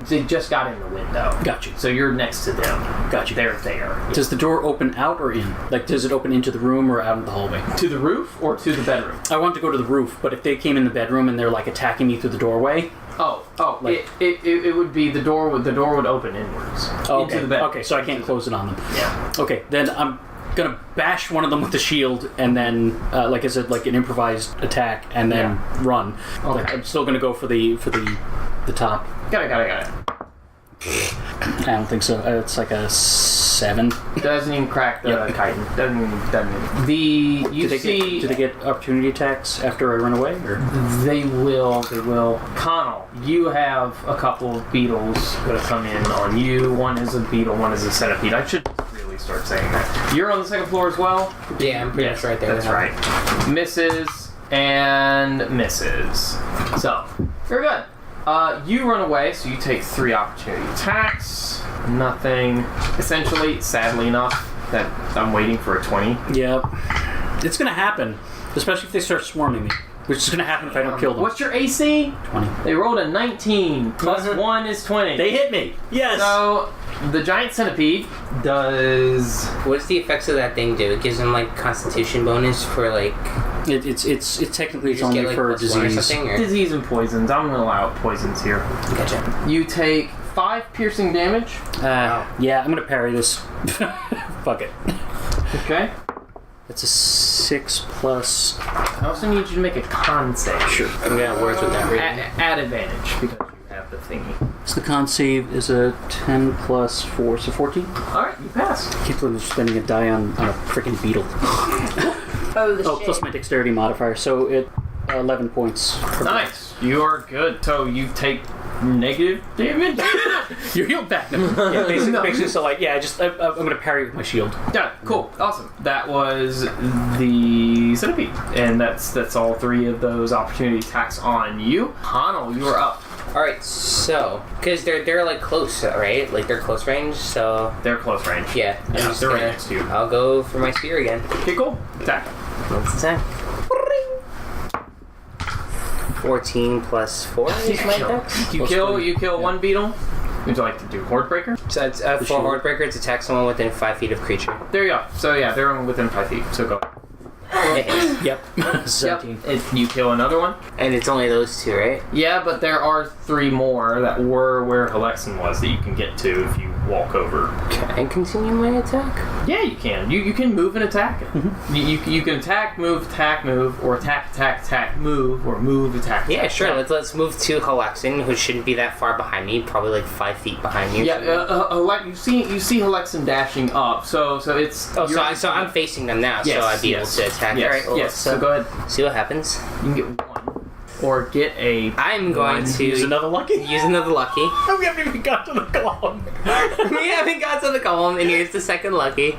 Speaker 7: They just got in the window.
Speaker 4: Got you.
Speaker 7: So you're next to them.
Speaker 4: Got you.
Speaker 7: They're there.
Speaker 4: Does the door open out or in? Like, does it open into the room or out of the hallway?
Speaker 7: To the roof or to the bedroom?
Speaker 4: I want to go to the roof, but if they came in the bedroom and they're like attacking me through the doorway.
Speaker 7: Like, it would be the door would open inwards into the bedroom.
Speaker 4: Okay, so I can't close it on them.
Speaker 7: Yeah.
Speaker 4: Okay, then I'm gonna bash one of them with the shield and then, like I said, like an improvised attack and then run.
Speaker 7: Okay.
Speaker 4: Like, I'm still gonna go for the top.
Speaker 7: Got it.
Speaker 4: I don't think so. It's like a 7.
Speaker 7: Doesn't even crack the chitin. Doesn't even.
Speaker 4: Do they get opportunity attacks after I run away, or?
Speaker 7: They will. Conall, you have a couple of beetles that come in on you. One is a beetle, one is a centipede. I should really start saying that. You're on the second floor as well?
Speaker 6: Yeah, I'm pretty much right there.
Speaker 7: That's right. Misses and misses. So, very good. You run away, so you take 3 opportunity attacks. Nothing. Essentially, sadly enough, that I'm waiting for a 20.
Speaker 4: Yeah. It's gonna happen, especially if they start swarming me, which is gonna happen if I don't kill them.
Speaker 7: What's your AC?
Speaker 4: 20.
Speaker 7: They rolled a 19. Plus 1 is 20.
Speaker 4: They hit me. Yes.
Speaker 7: So, the giant centipede does...
Speaker 6: What's the effects of that thing do? It gives them like constitution bonus for like.
Speaker 4: It's technically it's
Speaker 6: Just
Speaker 4: only
Speaker 6: get, like,
Speaker 4: for
Speaker 6: +1 or
Speaker 4: disease.
Speaker 6: something, or?
Speaker 7: Disease and poisons. I'm going to allow poisons here.
Speaker 6: Gotcha.
Speaker 7: You take 5 piercing damage.
Speaker 4: Yeah, I'm gonna parry this. Fuck it.
Speaker 7: Okay.
Speaker 4: It's a 6 plus.
Speaker 7: I also need you to make a con save.
Speaker 4: Sure.
Speaker 6: I'm gonna work with that.
Speaker 7: At advantage, because you have the thingy.
Speaker 4: So the con save is a 10 plus 4, so 14.
Speaker 7: Alright, you pass.
Speaker 4: I can't believe I'm spending a die on a freaking beetle.
Speaker 5: Oh, the
Speaker 4: Oh,
Speaker 5: shit.
Speaker 4: plus my dexterity modifier, so it 11 points.
Speaker 7: Nice. You are good. So you take negative damage.
Speaker 8: You're healed back.
Speaker 4: Yeah, basically, so like, yeah, I'm gonna parry with my shield.
Speaker 7: Yeah, cool, awesome. That was the centipede, and that's all 3 of those opportunity attacks on you. Conall, you are up.
Speaker 6: Alright, so, because they're like close, right? Like they're close range, so...
Speaker 7: They're close range.
Speaker 6: Yeah.
Speaker 7: They're right next to you.
Speaker 6: I'll go for my spear again.
Speaker 7: Okay, cool. Attack.
Speaker 6: Let's attack. 14 plus 4 is my dex.
Speaker 7: You kill one beetle. Would you like to do Hordebreaker?
Speaker 6: So it's, for Hordebreaker, it's attack someone within 5 feet of creature.
Speaker 7: There you go. So yeah, they're within 5 feet. So go.
Speaker 4: Yep. 17.
Speaker 7: Yep. You kill another one.
Speaker 6: And it's only those 2, right?
Speaker 7: Yeah, but there are 3 more that were where Halexan was that you can get to if you walk over.
Speaker 6: Can I continue my attack?
Speaker 7: Yeah, you can. You can move and attack it. You can attack, move, or attack, move, or move, attack.
Speaker 6: Yeah, sure. Let's move to Halexan, who shouldn't be that far behind me, probably like 5 feet behind me.
Speaker 7: Yeah, you see Halexan dashing up, so it's.
Speaker 6: Oh, so I'm facing them now,
Speaker 7: yes,
Speaker 6: so I'd be able to attack.
Speaker 7: Yes,
Speaker 6: Alright, well,
Speaker 7: yes. So go ahead.
Speaker 6: See what happens.
Speaker 7: You can get 1, or get a.
Speaker 6: I'm going to
Speaker 4: use another lucky.
Speaker 6: Use another lucky.
Speaker 4: We haven't even got to the golem.
Speaker 6: We haven't got to the golem, and here's the second lucky.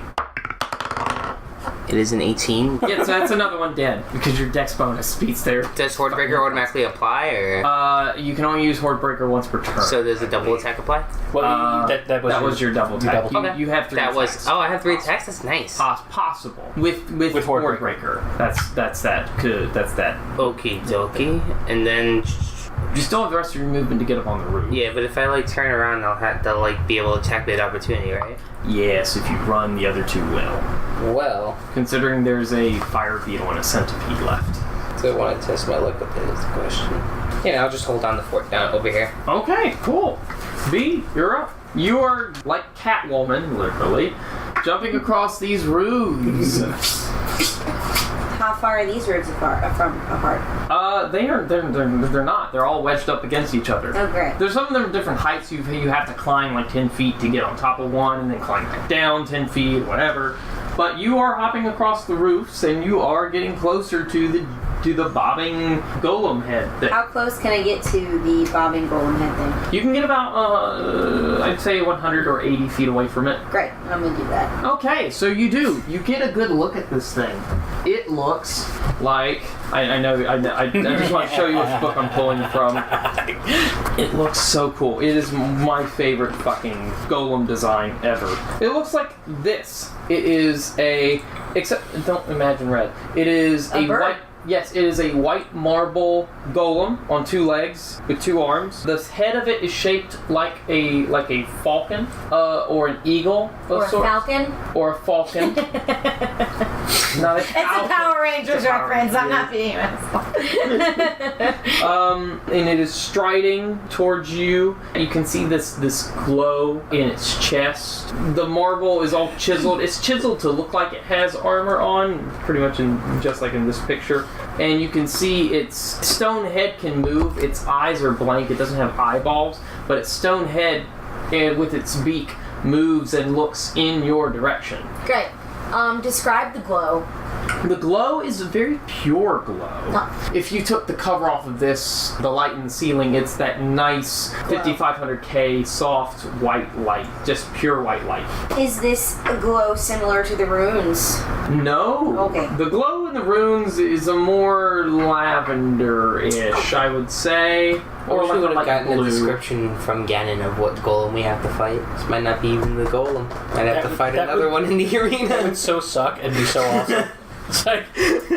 Speaker 6: It is an 18.
Speaker 7: Yeah, so that's another one dead because your dex bonus beats there.
Speaker 6: Does Hordebreaker automatically apply, or
Speaker 7: you can only use Hordebreaker once per turn.
Speaker 6: so does a double attack apply?
Speaker 4: Well, that was
Speaker 7: your double attack.
Speaker 6: Okay.
Speaker 7: You have 3
Speaker 6: That
Speaker 7: attacks.
Speaker 6: was I have 3 attacks. That's nice.
Speaker 7: Possible with Hordebreaker. That's that.
Speaker 6: Okie dokie, and then.
Speaker 7: You still have the rest of your movement to get up on the roof.
Speaker 6: Yeah, but if I like turn around, they'll like be able to attack me at opportunity, right?
Speaker 7: Yes, if you run, the other 2 will.
Speaker 6: Well,
Speaker 7: Considering there's a fire beetle and a centipede left.
Speaker 6: so I want to test my luck with it is the question. Yeah, I'll just hold down the fort down over here.
Speaker 7: Okay, cool. V, you're up. You are like Catwoman, literally, jumping across these roofs.
Speaker 5: How far are these roofs apart?
Speaker 7: They're not. They're all wedged up against each other.
Speaker 5: Oh, great.
Speaker 7: There's some of them different heights. You have to climb like 10 feet to get on top of one, and then climb back down 10 feet, whatever. But you are hopping across the roofs, and you are getting closer to the bobbing golem head thing.
Speaker 5: How close can I get to the bobbing golem head thing?
Speaker 7: You can get about, I'd say 100 or 80 feet away from it.
Speaker 5: Great, I'm gonna do that.
Speaker 7: Okay, so you do. You get a good look at this thing. It looks like... I just want to show you which book I'm pulling from. It looks so cool. It is my favorite fucking golem design ever. It looks like this. It is except, don't imagine red. It is a
Speaker 5: bird?
Speaker 7: white... Yes, it is a white marble golem on 2 legs with 2 arms. The head of it is shaped like a falcon, or an eagle of
Speaker 5: Or a
Speaker 7: sorts.
Speaker 5: falcon?
Speaker 7: Or a falcon. Not a
Speaker 5: It's a Power Rangers reference, I'm not being
Speaker 7: and it is striding towards you. You can see this glow in its chest. The marble is all chiseled. It's chiseled to look like it has armor on, pretty much just like in this picture. And you can see its stone head can move. Its eyes are blank. It doesn't have eyeballs, but its stone head, with its beak, moves and looks in your direction.
Speaker 5: Great. Describe the glow.
Speaker 7: The glow is a very pure glow.
Speaker 5: Oh.
Speaker 7: If you took the cover off of this, the light in the ceiling, it's that nice 5500K soft white light, just pure white light.
Speaker 5: Is this a glow similar to the runes?
Speaker 7: No.
Speaker 5: Okay.
Speaker 7: The glow in the runes is a more lavender-ish, I would say.
Speaker 6: Or
Speaker 7: like
Speaker 6: we would
Speaker 7: a
Speaker 6: have gotten
Speaker 7: blue.
Speaker 6: a description from Ganon of what golem we have to fight. This might not be even the golem. Might have to fight another one in the
Speaker 4: That
Speaker 6: arena.
Speaker 4: would so suck and be so awesome. It's like,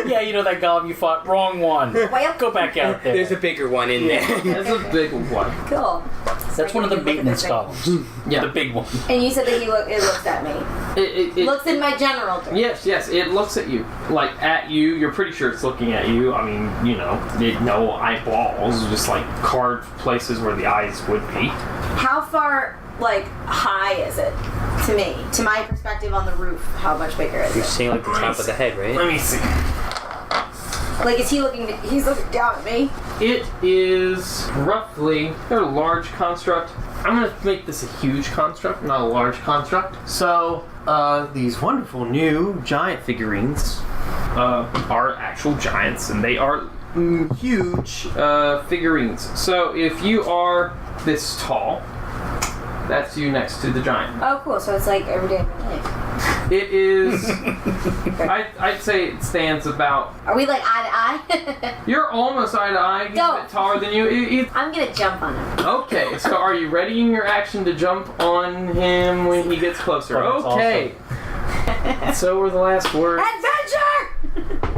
Speaker 4: yeah, you know that golem you fought, wrong one.
Speaker 5: Well,
Speaker 4: Go back out there.
Speaker 6: There's a bigger one in there.
Speaker 7: That's a big one.
Speaker 5: cool.
Speaker 4: That's one of the maintenance golems.
Speaker 7: Yeah.
Speaker 4: The big one.
Speaker 5: And you said that it looks at me.
Speaker 7: It
Speaker 5: Looks in my general direction.
Speaker 7: Yes, it looks at you. Like, at you. You're pretty sure it's looking at you. I mean, you know, no eyeballs, just like carved places where the eyes would be.
Speaker 5: How far, like, high is it to me? To my perspective on the roof, how much bigger is
Speaker 6: You're
Speaker 5: it?
Speaker 6: seeing like the top of the head, right?
Speaker 7: Let me see.
Speaker 5: Like, is he looking? He's looking down at me.
Speaker 7: It is roughly, they're a large construct. I'm going to make this a huge construct, not a large construct. So, these wonderful new giant figurines are actual giants, and they are huge figurines. So if you are this tall, that's you next to the giant.
Speaker 5: Oh, cool. So it's like every day of my life.
Speaker 7: It is. I'd say it stands about.
Speaker 5: Are we like eye to eye?
Speaker 7: You're almost eye to eye. He's a bit taller than you.
Speaker 5: I'm gonna jump on him.
Speaker 7: Okay, so are you readying your action to jump on him when he gets closer? Okay. So were the last words.
Speaker 5: Adventure!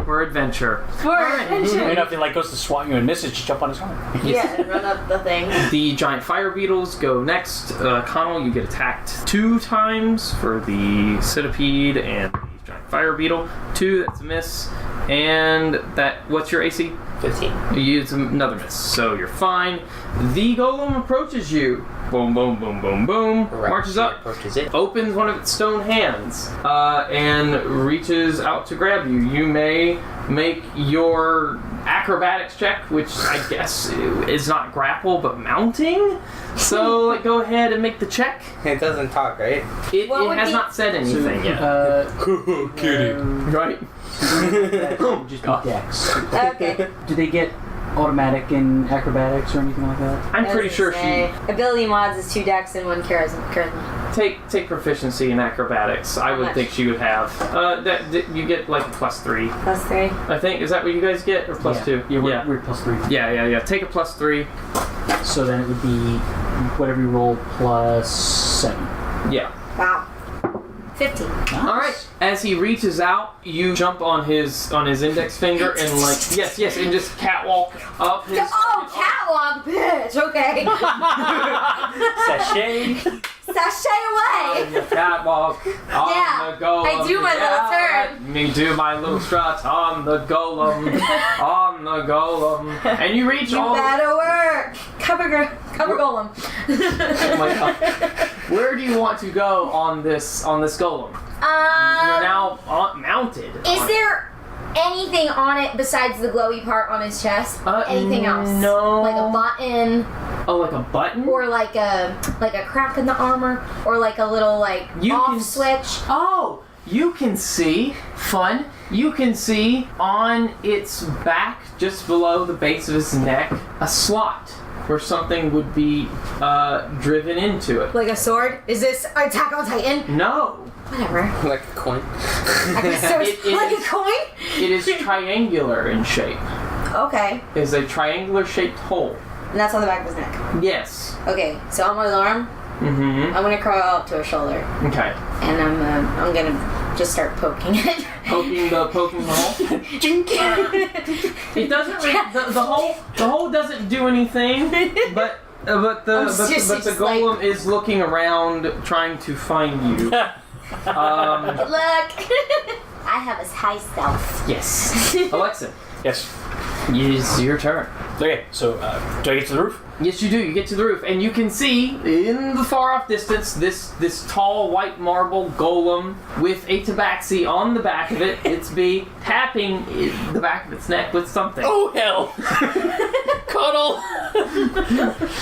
Speaker 7: For adventure.
Speaker 4: Maybe if he like goes to swat you and misses, just jump on his arm.
Speaker 5: Yeah, and run up the thing.
Speaker 7: The giant fire beetles go next. Conall, you get attacked 2 times for the centipede and the giant fire beetle. 2, that's a miss. And that, what's your AC?
Speaker 6: 15.
Speaker 7: You use another miss, so you're fine. The golem approaches you. Boom, boom, boom, boom, boom. Marches up,
Speaker 6: Approaches it.
Speaker 7: opens one of its stone hands, and reaches out to grab you. You may make your acrobatics check, which I guess is not grapple, but mounting. So go ahead and make the check.
Speaker 6: It doesn't talk, right?
Speaker 7: It has not said anything yet.
Speaker 2: Kitty.
Speaker 7: Right?
Speaker 4: Just be dex.
Speaker 5: Okay.
Speaker 4: Do they get automatic in acrobatics or anything like that?
Speaker 7: I'm pretty sure she
Speaker 5: Ability mods is 2 dex and 1 charisma.
Speaker 7: take proficiency in acrobatics. I would think she would have. That you get like a +3.
Speaker 5: +3.
Speaker 7: I think, is that what you guys get, or +2?
Speaker 4: Yeah, we're +3.
Speaker 7: Yeah. Take a +3.
Speaker 4: So then it would be whatever you roll +7.
Speaker 7: Yeah.
Speaker 5: Wow. 15.
Speaker 4: Nice.
Speaker 7: All right. As he reaches out, you jump on his index finger and yes, and just catwalk up his.
Speaker 5: Oh, catwalk, bitch. Okay.
Speaker 4: Sachet.
Speaker 5: Sashay away.
Speaker 7: The catwalk on the golem.
Speaker 5: I do my little turn.
Speaker 7: Let me do my little strut on the golem. On the golem. And you reach
Speaker 5: You
Speaker 7: all.
Speaker 5: better work. Cover golem.
Speaker 7: Oh my God. Where do you want to go on this golem? You're now mounted.
Speaker 3: Is there anything on it besides the glowy part on his chest? Anything else?
Speaker 7: No.
Speaker 3: Like a button,
Speaker 7: Oh, like a button?
Speaker 3: or like a crack in the armor, or like a little off switch.
Speaker 7: Oh, you can see. Fun. You can see on its back, just below the base of its neck, a slot where something would be driven into it.
Speaker 3: Like a sword? Is this Attack on Titan?
Speaker 7: No.
Speaker 3: Whatever.
Speaker 6: Like a coin.
Speaker 3: Like a coin?
Speaker 7: It is triangular in shape.
Speaker 3: Okay.
Speaker 7: It's a triangular shaped hole.
Speaker 5: And that's on the back of his neck.
Speaker 7: Yes.
Speaker 5: Okay, so on my arm,
Speaker 7: Mm-hmm.
Speaker 5: I'm gonna crawl up to her shoulder,
Speaker 7: Okay.
Speaker 5: and I'm gonna just start poking it.
Speaker 7: Poking the hole. It doesn't. The hole doesn't do anything. But the golem is looking around, trying to find you.
Speaker 3: Look. I have a high stealth.
Speaker 7: Yes. Alexa,
Speaker 4: Yes.
Speaker 7: it's your turn.
Speaker 4: Okay, so do I get to the roof?
Speaker 7: Yes, you do. You get to the roof, and you can see in the far off distance this tall white marble golem with a tabaxi on the back of it. It's tapping the back of its neck with something.
Speaker 4: Oh hell! Conall!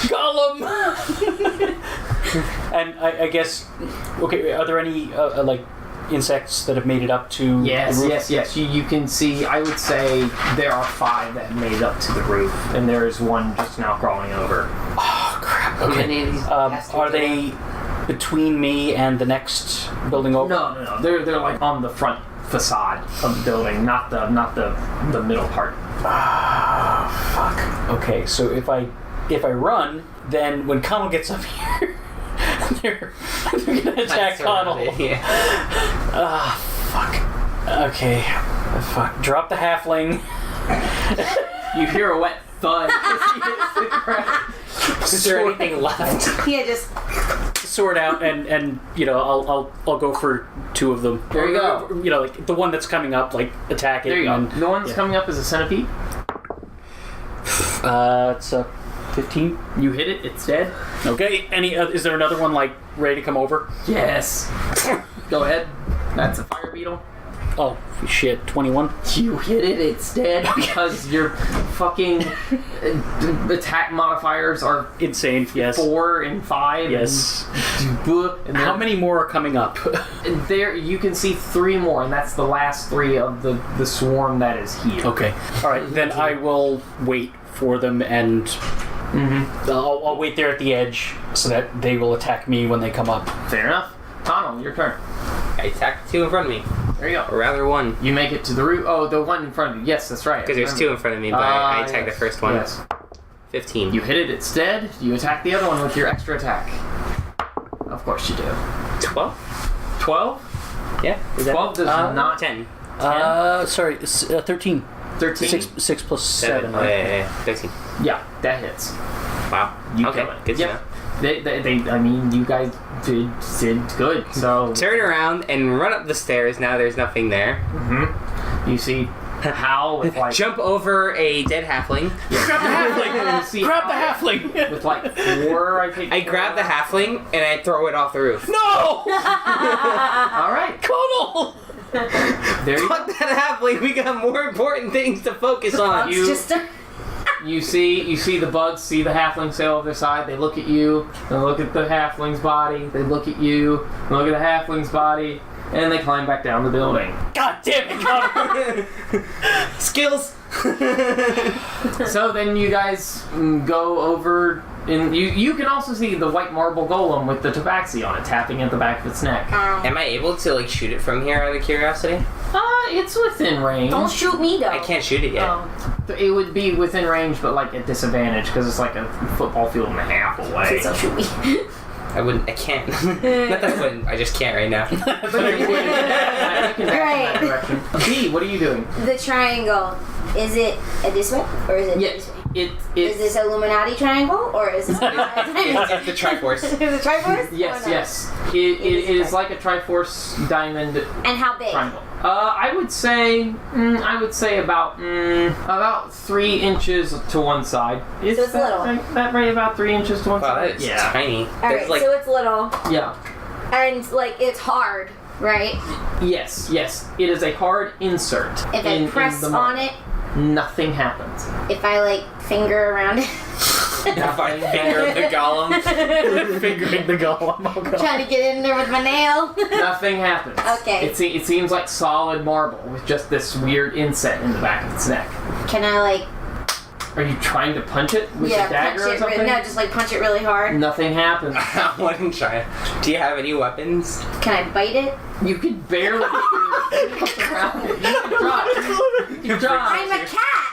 Speaker 4: Golem! And I guess, okay, are there any insects that have made it up to the roof?
Speaker 7: Yes. You can see, I would say there are 5 that made it up to the roof, and there is one just now crawling over.
Speaker 4: Oh crap! Okay. Are they between me and the next building over?
Speaker 7: No. They're like on the front facade of the building, not the middle part.
Speaker 4: Ah, fuck. Okay, so if I run, then when Conall gets up here, they're gonna attack Conall.
Speaker 6: Yeah.
Speaker 4: Ah, fuck. Okay. Fuck. Drop the halfling.
Speaker 7: You hear a wet thud as he hits the ground.
Speaker 6: Is there anything left?
Speaker 5: Yeah, just
Speaker 4: Sword out, and I'll go for 2 of them.
Speaker 7: There you go.
Speaker 4: Like the one that's coming up, attack it.
Speaker 7: There you go.
Speaker 4: and
Speaker 7: The one that's coming up is a centipede.
Speaker 4: It's a 15.
Speaker 7: You hit it, it's dead.
Speaker 4: Okay. Is there another one ready to come over?
Speaker 7: Yes. Go ahead. That's a fire beetle.
Speaker 4: Oh, shit. 21?
Speaker 7: You hit it, it's dead because your fucking attack modifiers are
Speaker 4: Insane, yes.
Speaker 7: 4 and 5.
Speaker 4: Yes.
Speaker 7: And
Speaker 4: How many more are coming up?
Speaker 7: there you can see 3 more, and that's the last 3 of the swarm that is here.
Speaker 4: Okay. Alright, then I will wait for them and I'll wait there at the edge so that they will attack me when they come up.
Speaker 7: Fair enough. Conall, your turn.
Speaker 6: I attacked 2 in front of me.
Speaker 7: There you go.
Speaker 6: Or rather 1.
Speaker 7: You make it to the root. Oh, the one in front of you. Yes, that's right.
Speaker 6: Because there's 2 in front of me, but I attacked the first one.
Speaker 7: Yes.
Speaker 6: 15.
Speaker 7: You hit it, it's dead. You attack the other one with your extra attack. Of course you do.
Speaker 6: 12?
Speaker 7: 12?
Speaker 6: Yeah. Is that
Speaker 7: 12 does not...
Speaker 6: 10.
Speaker 4: Sorry, 13.
Speaker 7: 13?
Speaker 4: 6 plus 7.
Speaker 6: Oh, yeah. 13.
Speaker 7: Yeah, that hits.
Speaker 6: Wow.
Speaker 7: You
Speaker 6: Okay,
Speaker 7: kill it.
Speaker 6: good to
Speaker 7: Yep.
Speaker 6: know.
Speaker 7: I mean, you guys did good, so...
Speaker 6: Turn around and run up the stairs now there's nothing there.
Speaker 7: You see Hal with like...
Speaker 6: Jump over a dead halfling.
Speaker 4: Grab the halfling!
Speaker 7: You see
Speaker 4: Grab the
Speaker 7: Hal
Speaker 4: halfling!
Speaker 7: with like 4, I think.
Speaker 6: I grab the halfling and I throw it off the roof.
Speaker 4: No!
Speaker 7: Alright,
Speaker 4: Conall!
Speaker 7: there you go.
Speaker 6: Fuck that halfling, we got more important things to focus on.
Speaker 5: It's just a...
Speaker 7: You see the bugs, see the halfling sail over their side, they look at you, they look at the halfling's body, they look at you, look at the halfling's body, and they climb back down the building.
Speaker 4: God damn it, Conall!
Speaker 6: Skills!
Speaker 7: So then you guys go over, and you can also see the white marble golem with the tabaxi on it, tapping at the back of its neck.
Speaker 6: Am I able to like shoot it from here out of curiosity?
Speaker 7: It's within range.
Speaker 5: Don't shoot me, though.
Speaker 6: I can't shoot it yet.
Speaker 7: It would be within range, but like at disadvantage, because it's like a football field and a half away.
Speaker 5: Please don't shoot me.
Speaker 6: I can't. Not that I wouldn't, I just can't right now.
Speaker 7: But you can
Speaker 5: Right.
Speaker 7: that direction. B, what are you doing?
Speaker 5: The triangle, is it this way or is it this way? Is this Illuminati triangle or is this
Speaker 6: It's the Triforce.
Speaker 5: Is it Triforce?
Speaker 7: Yes,
Speaker 5: Or no?
Speaker 7: yes. It is like a Triforce diamond
Speaker 5: And how big?
Speaker 7: triangle. I would say about 3 inches to one side. Is
Speaker 5: So it's
Speaker 7: that
Speaker 5: little.
Speaker 7: That right, about 3 inches to one
Speaker 6: Wow,
Speaker 7: side.
Speaker 6: that is tiny.
Speaker 5: Alright,
Speaker 6: Like,
Speaker 5: so it's little
Speaker 7: Yeah.
Speaker 5: and like it's hard, right?
Speaker 7: Yes. It is a hard insert.
Speaker 5: If I press
Speaker 7: the
Speaker 5: on
Speaker 7: marble.
Speaker 5: it,
Speaker 7: Nothing happens.
Speaker 5: if I like finger around it,
Speaker 6: if I finger the golem.
Speaker 4: Fingering the golem. Oh, God.
Speaker 5: trying to get in there with my nail.
Speaker 7: Nothing happens.
Speaker 5: Okay.
Speaker 7: It seems like solid marble with just this weird inset in the back of its neck.
Speaker 5: Can I like
Speaker 7: Are you trying to punch it with a
Speaker 5: punch
Speaker 7: dagger or
Speaker 5: it?
Speaker 7: something?
Speaker 5: No, just like punch it really hard.
Speaker 7: Nothing happens.
Speaker 6: I wouldn't try. Do you have any weapons?
Speaker 5: Can I bite it?
Speaker 7: You can barely get your hands around it. You can try. You can try.
Speaker 5: I'm a cat.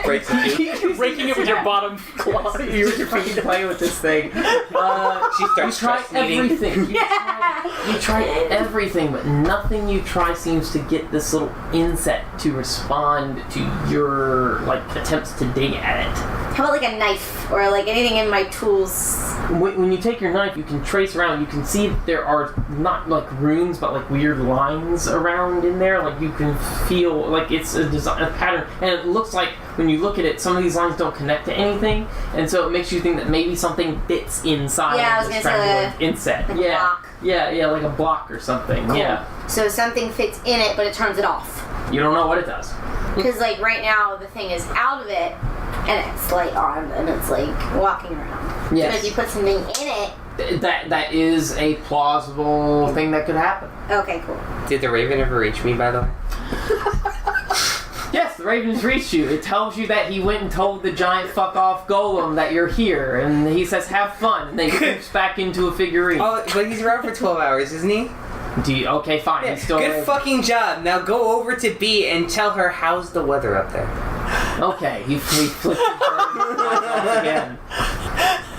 Speaker 6: Breaks it too.
Speaker 4: You're breaking it with your bottom claw.
Speaker 7: You're fucking playing with this thing.
Speaker 6: She
Speaker 7: You
Speaker 6: starts
Speaker 7: try
Speaker 6: stress eating.
Speaker 7: everything. You try everything, but nothing you try seems to get this little inset to respond to your like attempts to dig at it.
Speaker 5: How about like a knife or like anything in my tools?
Speaker 7: When you take your knife, you can trace around. You can see that there are not like runes, but like weird lines around in there. Like you can feel like it's a design, a pattern, and it looks like when you look at it, some of these lines don't connect to anything, and so it makes you think that maybe something fits inside.
Speaker 5: Yeah, I
Speaker 7: of
Speaker 5: was
Speaker 7: this
Speaker 5: gonna say
Speaker 7: triangular inset.
Speaker 5: like a
Speaker 7: Yeah,
Speaker 5: block.
Speaker 7: yeah, like a block or something.
Speaker 5: Cool.
Speaker 7: Yeah,
Speaker 5: So something fits in it, but it turns it off.
Speaker 7: you don't know what it does.
Speaker 5: Because like right now the thing is out of it, and it's like on, and it's like walking around.
Speaker 7: Yes.
Speaker 5: But if you put something in it,
Speaker 7: That is a plausible thing that could happen.
Speaker 5: okay, cool.
Speaker 6: Did the raven ever reach me, by the way?
Speaker 7: Yes, the ravens reached you. It tells you that he went and told the giant fuck off golem that you're here, and he says have fun, and then he poops back into a figurine.
Speaker 6: Oh, but he's around for 12 hours, isn't he?
Speaker 7: Okay, fine. He's still
Speaker 6: Good
Speaker 7: alive.
Speaker 6: fucking job. Now go over to B and tell her how's the weather up there.
Speaker 7: Okay, he flipped his bird off again.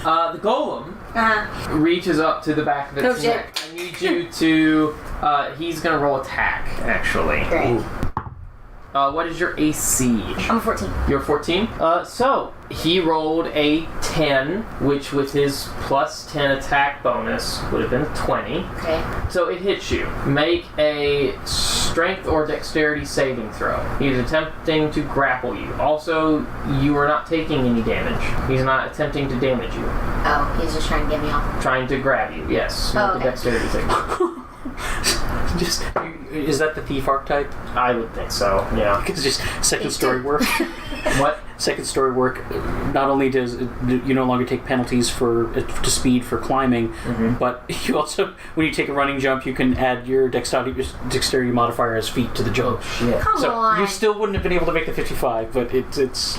Speaker 7: The golem reaches up to the back of its
Speaker 5: Oh, shit.
Speaker 7: neck. I need you to. He's gonna roll attack, actually.
Speaker 5: Great.
Speaker 7: What is your AC?
Speaker 5: I'm a 14.
Speaker 7: You're 14? So, he rolled a 10, which with his plus 10 attack bonus would have been 20.
Speaker 5: Okay.
Speaker 7: So it hits you. Make a strength or dexterity saving throw. He's attempting to grapple you. Also, you are not taking any damage. He's not attempting to damage you.
Speaker 5: Oh, he's just trying to get me off.
Speaker 7: Trying to grab you, yes.
Speaker 5: Oh,
Speaker 7: Make a
Speaker 5: okay.
Speaker 7: dexterity saving throw.
Speaker 4: Is that the thief archetype?
Speaker 7: I would think so. Yeah.
Speaker 4: It's just second story work.
Speaker 7: What?
Speaker 4: Second story work. Not only does you no longer take penalties to speed for climbing, but you also, when you take a running jump, you can add your dexterity modifier as feet to the jump.
Speaker 7: Yeah.
Speaker 5: Come
Speaker 4: So
Speaker 5: on.
Speaker 4: you still wouldn't have been able to make the 55, but it's.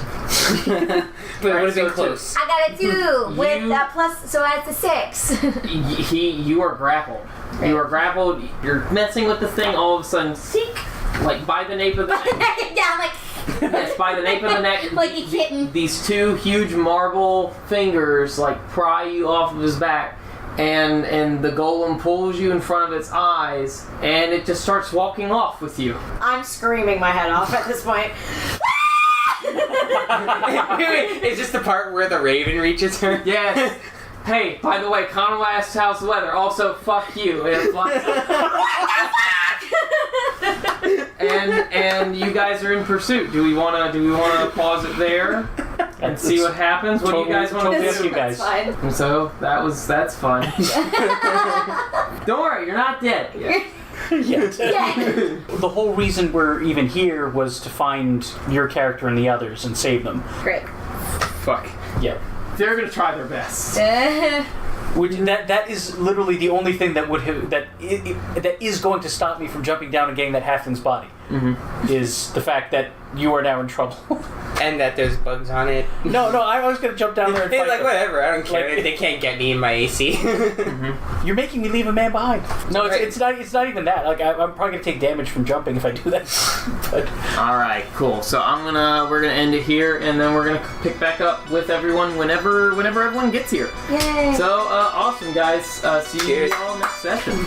Speaker 6: But it would have been close.
Speaker 5: I got a 2 with
Speaker 7: You-
Speaker 5: a plus, so that's a 6.
Speaker 7: You are grappled. You are grappled. You're messing with the thing. All of a sudden, seek, like by the nape of the neck.
Speaker 5: Down like
Speaker 7: Yes, by the nape of the neck.
Speaker 5: Like a kitten.
Speaker 7: These two huge marble fingers like pry you off of his back, and the golem pulls you in front of its eyes, and it just starts walking off with you.
Speaker 8: I'm screaming my head off at this point.
Speaker 6: Is this the part where the raven reaches her?
Speaker 7: Yes. Hey, by the way, Conall asked how's the weather. Also, fuck you. And it flies. and you guys are in pursuit. Do we wanna pause it there and see what happens? What do you guys want to
Speaker 4: totally
Speaker 7: do?
Speaker 4: up you guys.
Speaker 8: Fine.
Speaker 7: And so that's fun. Don't worry, you're not dead.
Speaker 4: Yet.
Speaker 5: Yeah.
Speaker 4: The whole reason we're even here was to find your character and the others and save them.
Speaker 5: Great.
Speaker 7: Fuck.
Speaker 4: Yeah.
Speaker 7: They're gonna try their best.
Speaker 4: That is literally the only thing that that is going to stop me from jumping down and getting that halfling's body. Is the fact that you are now in trouble.
Speaker 6: And that there's bugs on it.
Speaker 4: No, I was going to jump down there and
Speaker 6: Hey,
Speaker 4: fight
Speaker 6: like
Speaker 4: them.
Speaker 6: whatever, I don't care.
Speaker 4: Like-
Speaker 6: They can't get me in my AC.
Speaker 4: You're making me leave a man behind. No,
Speaker 6: Right.
Speaker 4: it's not even that. Like I'm probably going to take damage from jumping if I do that. But
Speaker 7: All right, cool. So we're gonna end it here, and then we're gonna pick back up with everyone whenever everyone gets here.
Speaker 5: Yay.
Speaker 7: So awesome, guys. See you
Speaker 6: Cheers.
Speaker 7: all next session.